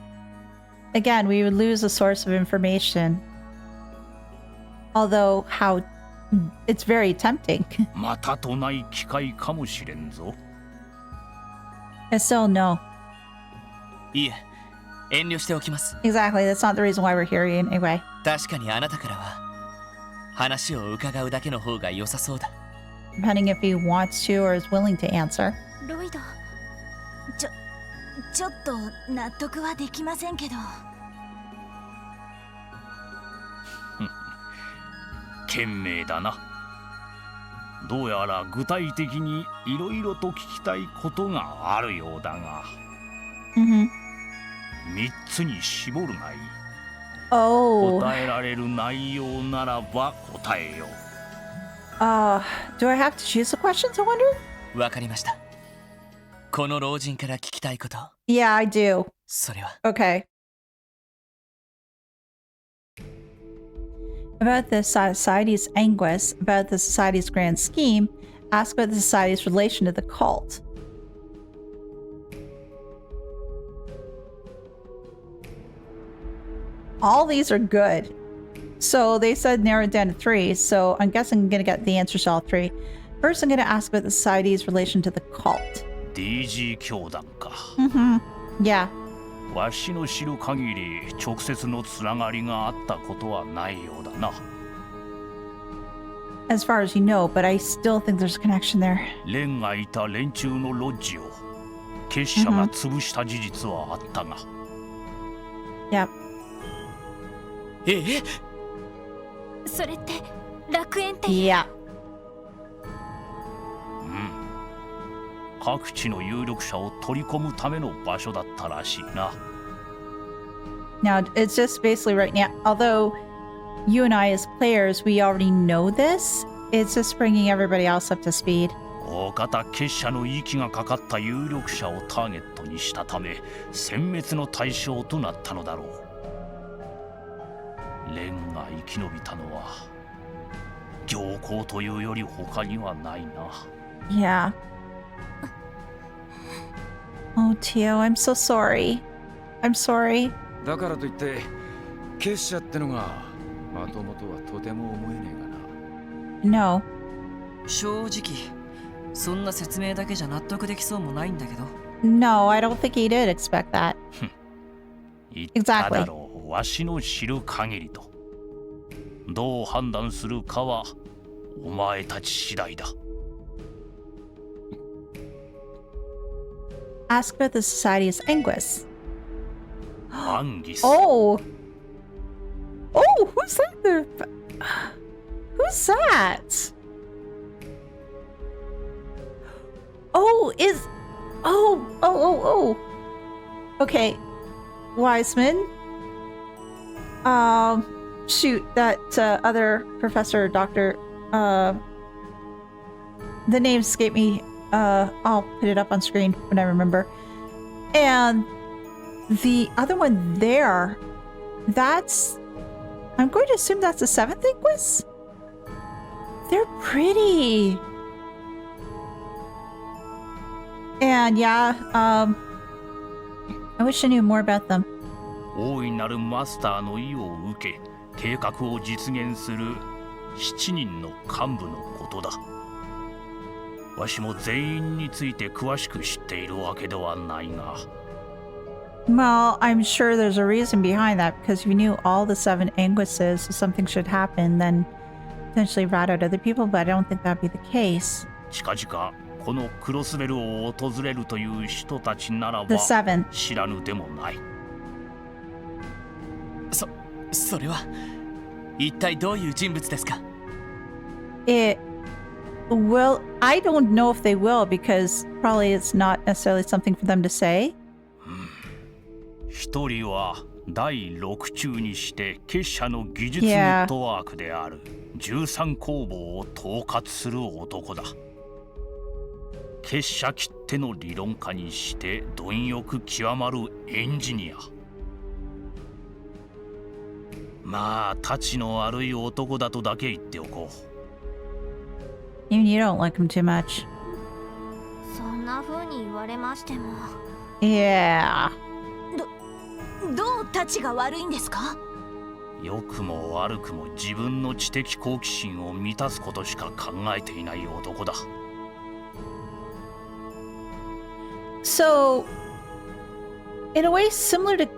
Again, we would lose a source of information. Although, how it's very tempting. またとない機会かもしれんぞ。 I still no. いえ、遠慮しておきます。 Exactly. That's not the reason why we're here anyway. 確かにあなたからは話を伺うだけの方が良さそうだ。 Depending if he wants to or is willing to answer. ロイド、ちょっと納得はできませんけど。賢明だな。どうやら具体的にいろいろと聞きたいことがあるようだが、 Mm-hmm. 3つに絞るがいい。 Oh. 答えられる内容ならば答えよう。 Do I have to choose the questions, I wonder? わかりました。この老人から聞きたいこと、 Yeah, I do. それは Okay. About the society's anguish, about the society's grand scheme, ask about the society's relation to the cult. All these are good. So they said narrow it down to 3, so I'm guessing I'm going to get the answers to all 3. First, I'm going to ask about the society's relation to the cult. DG 教団か。 Mm-hmm. Yeah. わしの知る限り直接のつながりがあったことはないようだな。 As far as you know, but I still think there's a connection there. レンがいた連中のロッジを結社が潰した事実はあったが、 Yep. ええ、それって楽園って。 Yeah. 各地の有力者を取り込むための場所だったらしいな。 Now, it's just basically right now, although you and I as players, we already know this, it's just bringing everybody else up to speed. 大方結社の息がかかった有力者をターゲットにしたため殲滅の対象となったのだろう。レンが生き延びたのは行幸というより他にはないな。 Yeah. Oh, Tio, I'm so sorry. I'm sorry. だからといって結社ってのがまともとはとても思えねえがな。 No. 正直そんな説明だけじゃ納得できそうもないんだけど。 No, I don't think he did expect that. 言っただろう、わしの知る限りと。どう判断するかはお前たち次第だ。 Ask about the society's anguish. アンギス。 Oh! Oh, who's that? Who's that? Oh, is... Oh. Okay. Wiseman. Shoot, that other professor, doctor, the name escaped me. I'll put it up on screen when I remember. And the other one there, that's... I'm going to assume that's the 7th Inquis? They're pretty. And yeah, I wish I knew more about them. 大いなるマスターの意を受け計画を実現する7人の幹部のことだ。わしも全員について詳しく知っているわけではないが。Well, I'm sure there's a reason behind that, because if you knew all the 7 Anguises, if something should happen, then potentially rat out other people, but I don't think that'd be the case. 近々このクロスベルを訪れるという人たちなら The ば 7. 知らぬでもない。それは一体どういう人物ですか？ It will. I don't know if they will, because probably it's not necessarily something for them to say. 一人は第6中にして結社の技術ネットワークである13工房を統括する男だ。結社きっての理論家にして貪欲極まるエンジニア。まあたちの悪い男だとだけ言っておこう。 Even you don't like him too much. そんな風に言われましても。 Yeah. どうたちが悪いんですか？良くも悪くも自分の知的好奇心を満たすことしか考えていない男だ。 So, in a way, similar to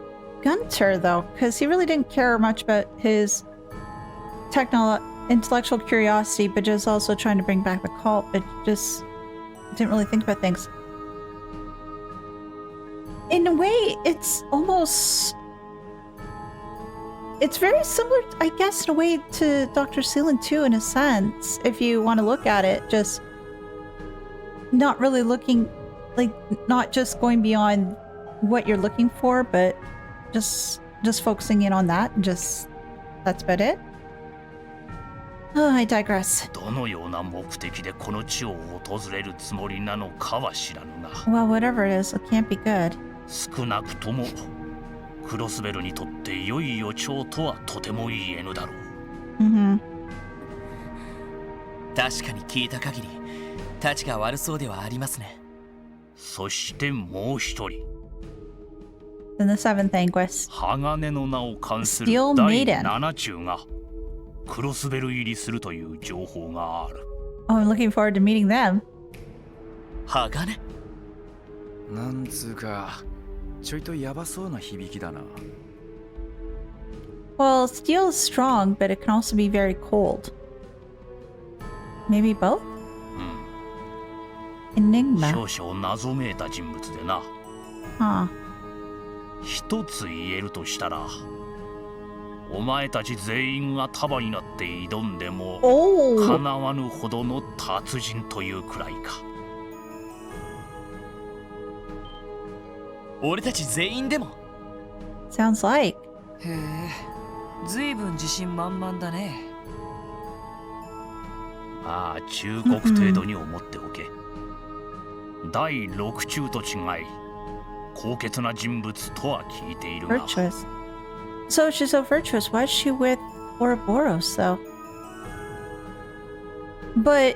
Gunter, though, because he really didn't care much about his intellectual curiosity, but just also trying to bring back the cult, but just didn't really think about things. In a way, it's very similar, I guess, in a way, to Dr. Seelan too, in a sense, if you want to look at it. Just not really looking, like, not just going beyond what you're looking for, but just focusing in on that, and just, that's about it. Oh, I digress. どのような目的でこの地を訪れるつもりなのかは知らぬが、 Well, whatever it is, it can't be good. 少なくともクロスベルにとって良い予兆とはとても言えぬだろう。Mm-hmm. 確かに聞いた限りたちが悪そうではありますね。そしてもう一人、 Then the 7th Anguis. 鋼の名を冠する Steel 第 Maiden. 7中がクロスベル入りするという情報がある。 Oh, I'm looking forward to meeting them. 鋼？なんつうかちょいとヤバそうな響きだな。 Well, steel is strong, but it can also be very cold. Maybe both? 少 Enigma. 々謎めいた人物でな。 Huh. 一つ言えるとしたら、お前たち全員が束になって挑んでも Oh! 叶わぬほどの達人というくらいか。俺たち全員でも？ Sounds like. へえ、ずいぶん自信満々だね。まあ忠告程度に思っておけ。第6中と違い高潔な人物とは聞いているが、 Virtuous. So she's so virtuous. Why is she with Ouroboros, though? But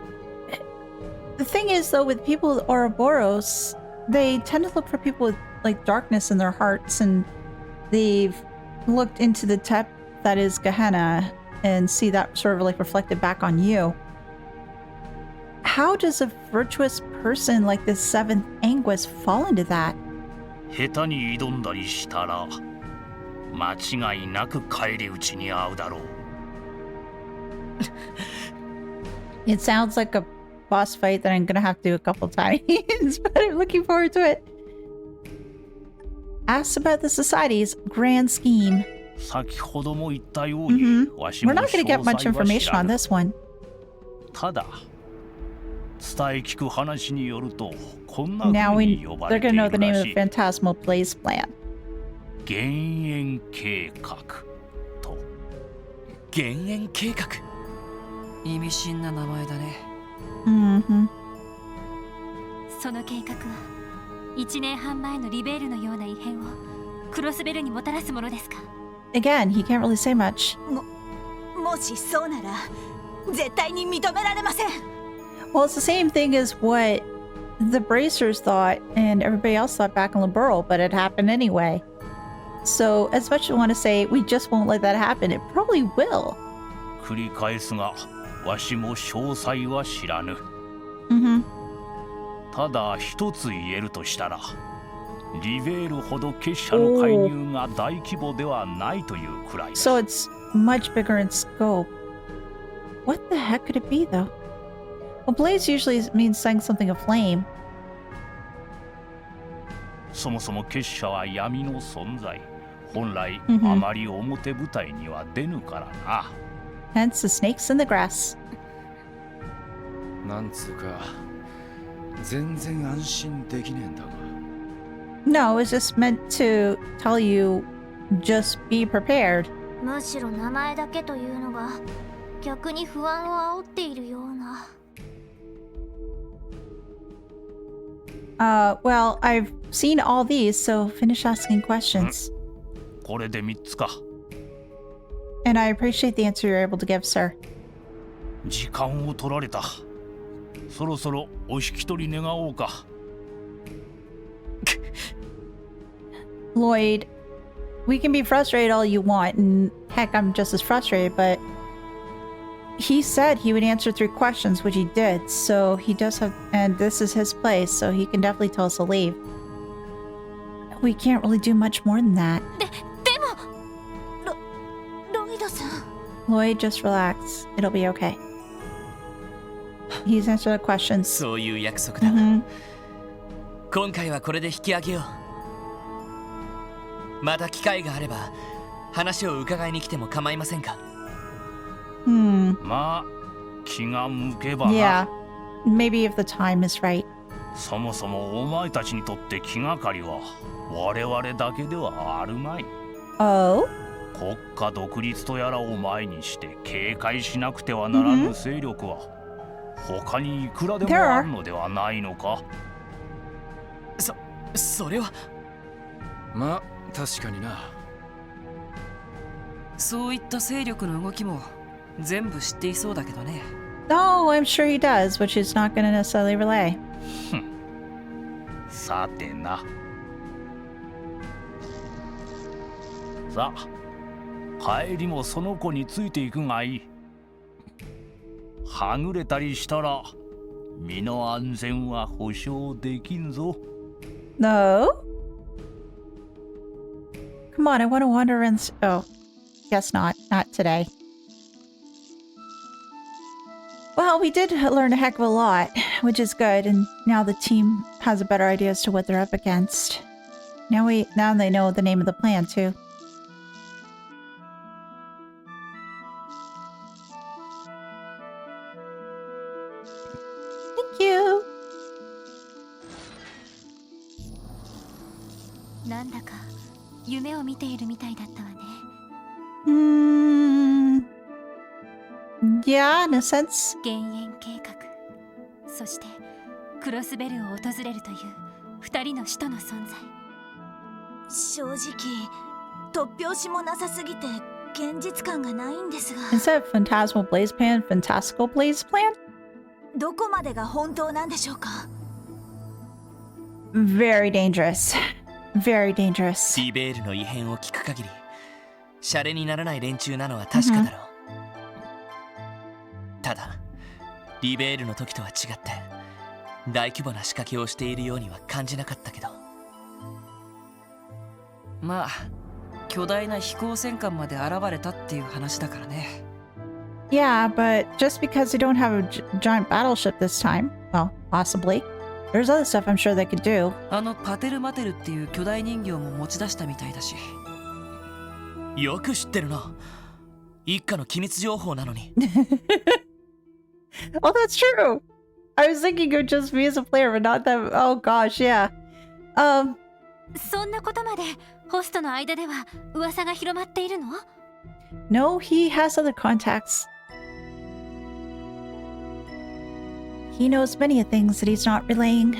the thing is, though, with people with Ouroboros, they tend to look for people with, like, darkness in their hearts, and they've looked into the depth that is Gehenna and see that sort of, like, reflected back on you. How does a virtuous person like this 7th Anguis fall into that? 下手に挑んだりしたら間違いなく返り討ちに遭うだろう。 It sounds like a boss fight that I'm gonna have to do a couple times, but I'm looking forward to it. Ask about the society's grand scheme. 先ほども言ったように、わし We're も not gonna get 詳 much 細は information 知ら on ぬ。 this one. ただ伝え聞く話によるとこんな Now 風 we に呼ば they're れてい gonna know る the name ら of し the い。 phantasmal blaze plan. 減塩計画と。減塩計画？意味深な名前だね。Mm-hmm. その計画は1年半前のリベールのような異変をクロスベルにもたらすものですか？ Again, he can't really say much. もしそうなら絶対に認められません。 Well, it's the same thing as what the Bracers thought and everybody else thought back in Liberal, but it happened anyway. So, as much as you want to say, we just won't let that happen, it probably will. 繰り返すが、わしも詳細は知らぬ。Mm-hmm. ただ一つ言えるとしたら、リベールほど結社の介入が大規模ではないというくらいだ。 So it's much bigger in scope. What the heck could it be, though? Well, blaze usually means setting something aflame. そもそも結社は闇の存在。本来、Mhm. あまり表舞台には出ぬからな。Hence the snakes in the grass. なんつうか全然安心できねえんだが。 No, it's just meant to tell you, just be prepared. むしろ名前だけというのが逆に不安を煽っているような。Well, I've seen all these, so finish asking questions. これで3つか。 And I appreciate the answer you're able to give, sir. 時間を取られた。そろそろお引き取り願おうか。Lloyd, we can be frustrated all you want, and heck, I'm just as frustrated, but he said he would answer 3 questions, which he did, so he does have, and this is his place, so he can definitely tell us to leave. We can't really do much more than that. でもロイドさん。 Lloyd, just relax. It'll be okay. He's answered the questions. そういう約束だ。 Mhm. 今回はこれで引き上げよう。また機会があれば話を伺いに来ても構いませんか。 Hmm. まあ、気が向けばな。 Yeah. Maybe if the time is right. そもそもお前たちにとって気がかりは我々だけではあるまい。 Oh? 国家独立とやらを前にして警戒しなくてはならぬ勢力は他にいくらでもあるのではないのか。それは。まあ確かにな。そういった勢力の動きも全部知っていそうだけどね。 Oh, I'm sure he does, which is not going to necessarily relay. さてな。さあ、帰りもその子についていくがいい。はぐれたりしたら身の安全は保証できんぞ。 No? Come on, I want to wander around. Oh, guess not. Not today. Well, we did learn a heck of a lot, which is good, and now the team has a better idea as to what they're up against. Now they know the name of the plan too. Thank you. なんだか夢を見ているみたいだったわね。Yeah, in a sense. 減塩計画、そしてクロスベルを訪れるという2人の使徒の存在。正直突拍子もなさすぎて現実感がないんですが。 Instead of Phantasmal Blaze Plan, Fantastical Blaze Plan? どこまでが本当なんでしょうか。 Very dangerous. Very dangerous. リベールの異変を聞く限りシャレにならない連中なのは確かだろう。ただリベールの時とは違って大規模な仕掛けをしているようには感じなかったけど。まあ巨大な飛行戦艦まで現れたっていう話だからね。 Yeah, but just because they don't have a giant battleship this time, well, possibly, there's other stuff I'm sure they could do. あのパテルマテルっていう巨大人形も持ち出したみたいだし。よく知ってるな。一家の機密情報なのに。Oh, that's true. I was thinking of just me as a player, but not them. Oh gosh, yeah. そんなことまでホストの間では噂が広まっているの？ No, he has other contacts. He knows many things that he's not relaying.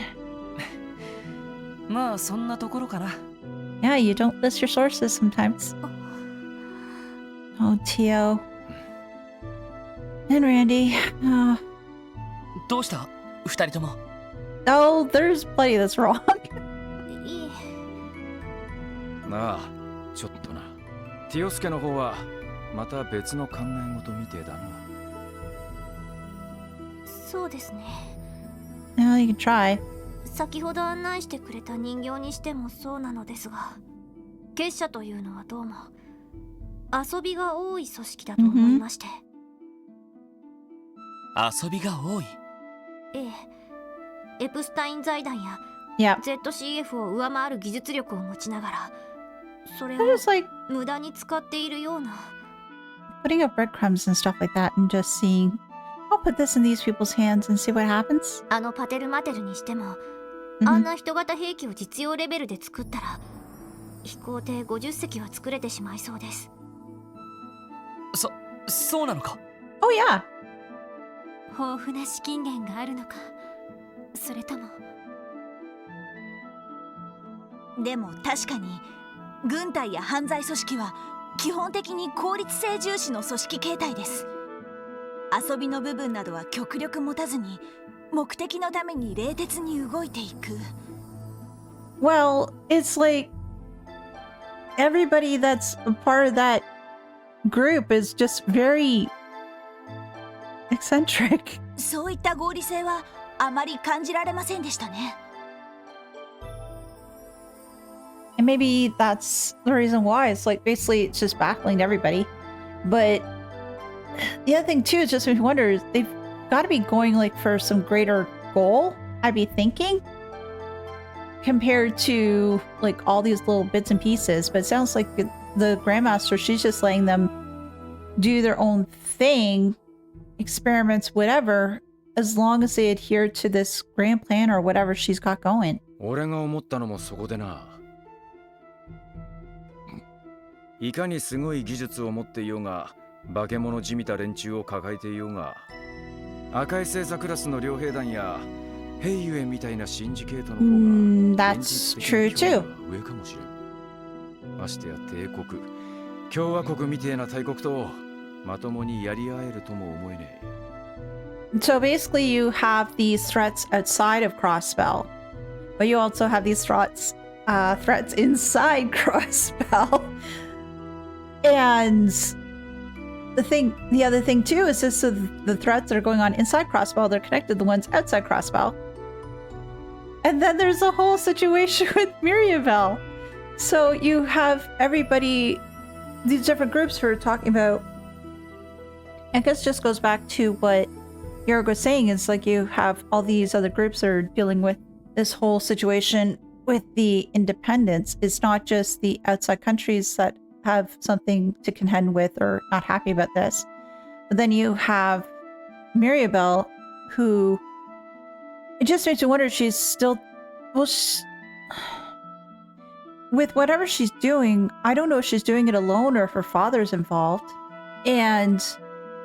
まあそんなところかな。 Yeah, you don't list your sources sometimes. Oh, Tio. And Randy.どうした二人とも。 Oh, there's plenty that's wrong. いえ、なあ、ちょっとな。ティオスケの方はまた別の考え事みてえだな。そうですね。Well, you can try. 先ほど案内してくれた人形にしてもそうなのですが、結社というのはどうも遊びが多い組織だと思いまして。遊びが多い。ええ、エプスタイン財団や Yeah. ZCF を上回る技術力を持ちながら、それを They're just like 無駄に使っているような。 putting up breadcrumbs and stuff like that and just seeing, I'll put this in these people's hands and see what happens. あのパテルマテルにしても、 Mhm. あんな人型兵器を実用レベルで作ったら飛行艇50隻は作れてしまいそうです。そうなのか。 Oh, yeah. 豊富な資金源があるのか、それとも。でも確かに軍隊や犯罪組織は基本的に効率性重視の組織形態です。遊びの部分などは極力持たずに目的のために冷徹に動いていく。 Well, it's like everybody that's a part of that group is just very eccentric. そういった合理性はあまり感じられませんでしたね。 And maybe that's the reason why. It's like basically it's just baffling to everybody. But the other thing too is just makes me wonder, they've got to be going like for some greater goal, I'd be thinking, compared to like all these little bits and pieces. But it sounds like the Grandmaster, she's just letting them do their own thing, experiments, whatever, as long as they adhere to this grand plan or whatever she's got going. 俺が思ったのもそこでな。いかにすごい技術を持っていようが、化け物じみた連中を抱えていようが、赤い星座クラスの両兵団やヘイユエみたいなシンジケートの方が That's true too. 上かもしれん。ましてや帝国、共和国みてえな大国とまともにやり合えるとも思えねえ。 So basically you have these threats outside of Crossbell, but you also have these threats inside Crossbell. And the other thing too is just the threats that are going on inside Crossbell, they're connected to the ones outside Crossbell. And then there's a whole situation with Mirabel. So you have everybody, these different groups who are talking about, I guess just goes back to what Yerg was saying, is like you have all these other groups that are dealing with this whole situation with the independents. It's not just the outside countries that have something to contend with or not happy about this. But then you have Mirabel, who it just makes me wonder if she's still, well, with whatever she's doing, I don't know if she's doing it alone or if her father's involved, and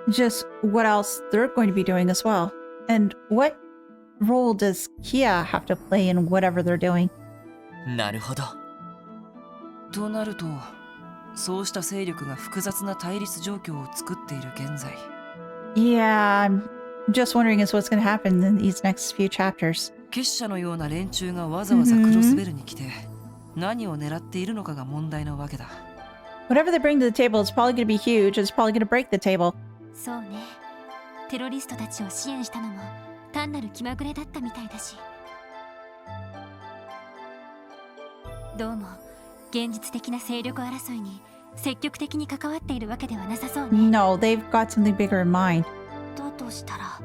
just what else they're going to be doing as well. And what role does Kia have to play in whatever they're doing? なるほど。となると、そうした勢力が複雑な対立状況を作っている現在。 Yeah, I'm just wondering is what's going to happen in these next few chapters. 結社のような連中がわざわざクロスベルに来て、何を狙っているのかが問題なわけだ。 Whatever they bring to the table is probably going to be huge. It's probably going to break the table. そうね。テロリストたちを支援したのも単なる気まぐれだったみたいだし。どうも現実的な勢力争いに積極的に関わっているわけではなさそうね。 No, they've got something bigger in mind. だとしたら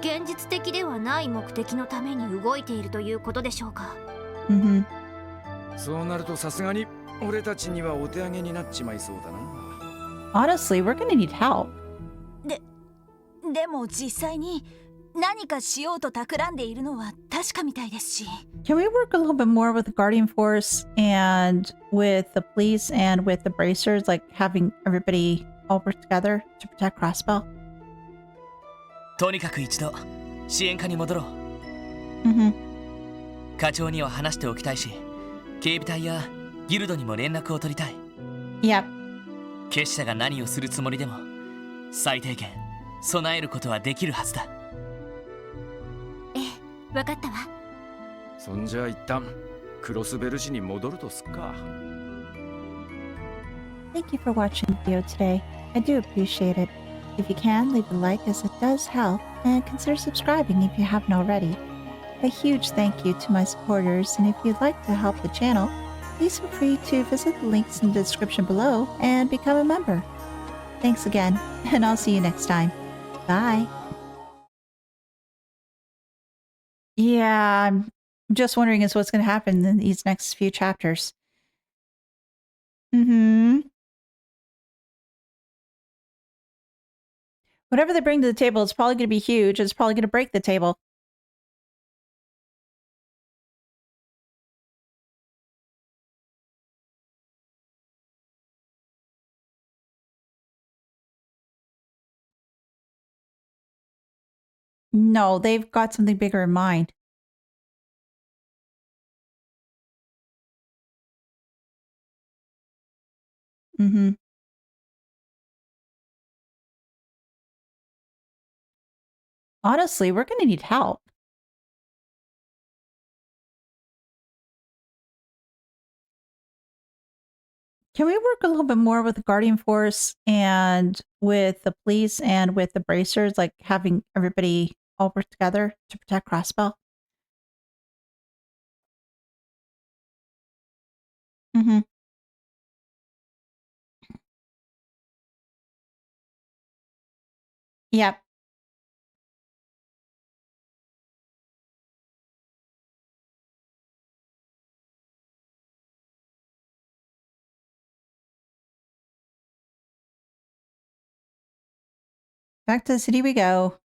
現実的ではない目的のために動いているということでしょうか。Mm-hmm. そうなるとさすがに俺たちにはお手上げになっちまいそうだな。 Honestly, we're going to need help. でも実際に何かしようと企んでいるのは確かみたいですし。 Can we work a little bit more with the Guardian Force and with the police and with the bracers, like having everybody all work together to protect Crossbell? とにかく一度支援課に戻ろう。 Mm-hmm. 課長には話しておきたいし、警備隊やギルドにも連絡を取りたい。 Yep. 結社が何をするつもりでも最低限備えることはできるはずだ。ええ、わかったわ。そんじゃ一旦クロスベル市に戻るとすっか。 Thank you for watching the video today. I do appreciate it. If you can, leave a like as it does help, and consider subscribing if you haven't already. A huge thank you to my supporters, and if you'd like to help the channel, please feel free to visit the links in the description below and become a member. Thanks again, and I'll see you next time. Bye. Yeah, I'm just wondering is what's going to happen in these next few chapters. Whatever they bring to the table, it's probably going to be huge. It's probably going to break the table. No, they've got something bigger in mind. Honestly, we're going to need help. Can we work a little bit more with the Guardian Force and with the police and with the bracers, like having everybody all work together to protect Crossbell? Yep. Back to the city we go.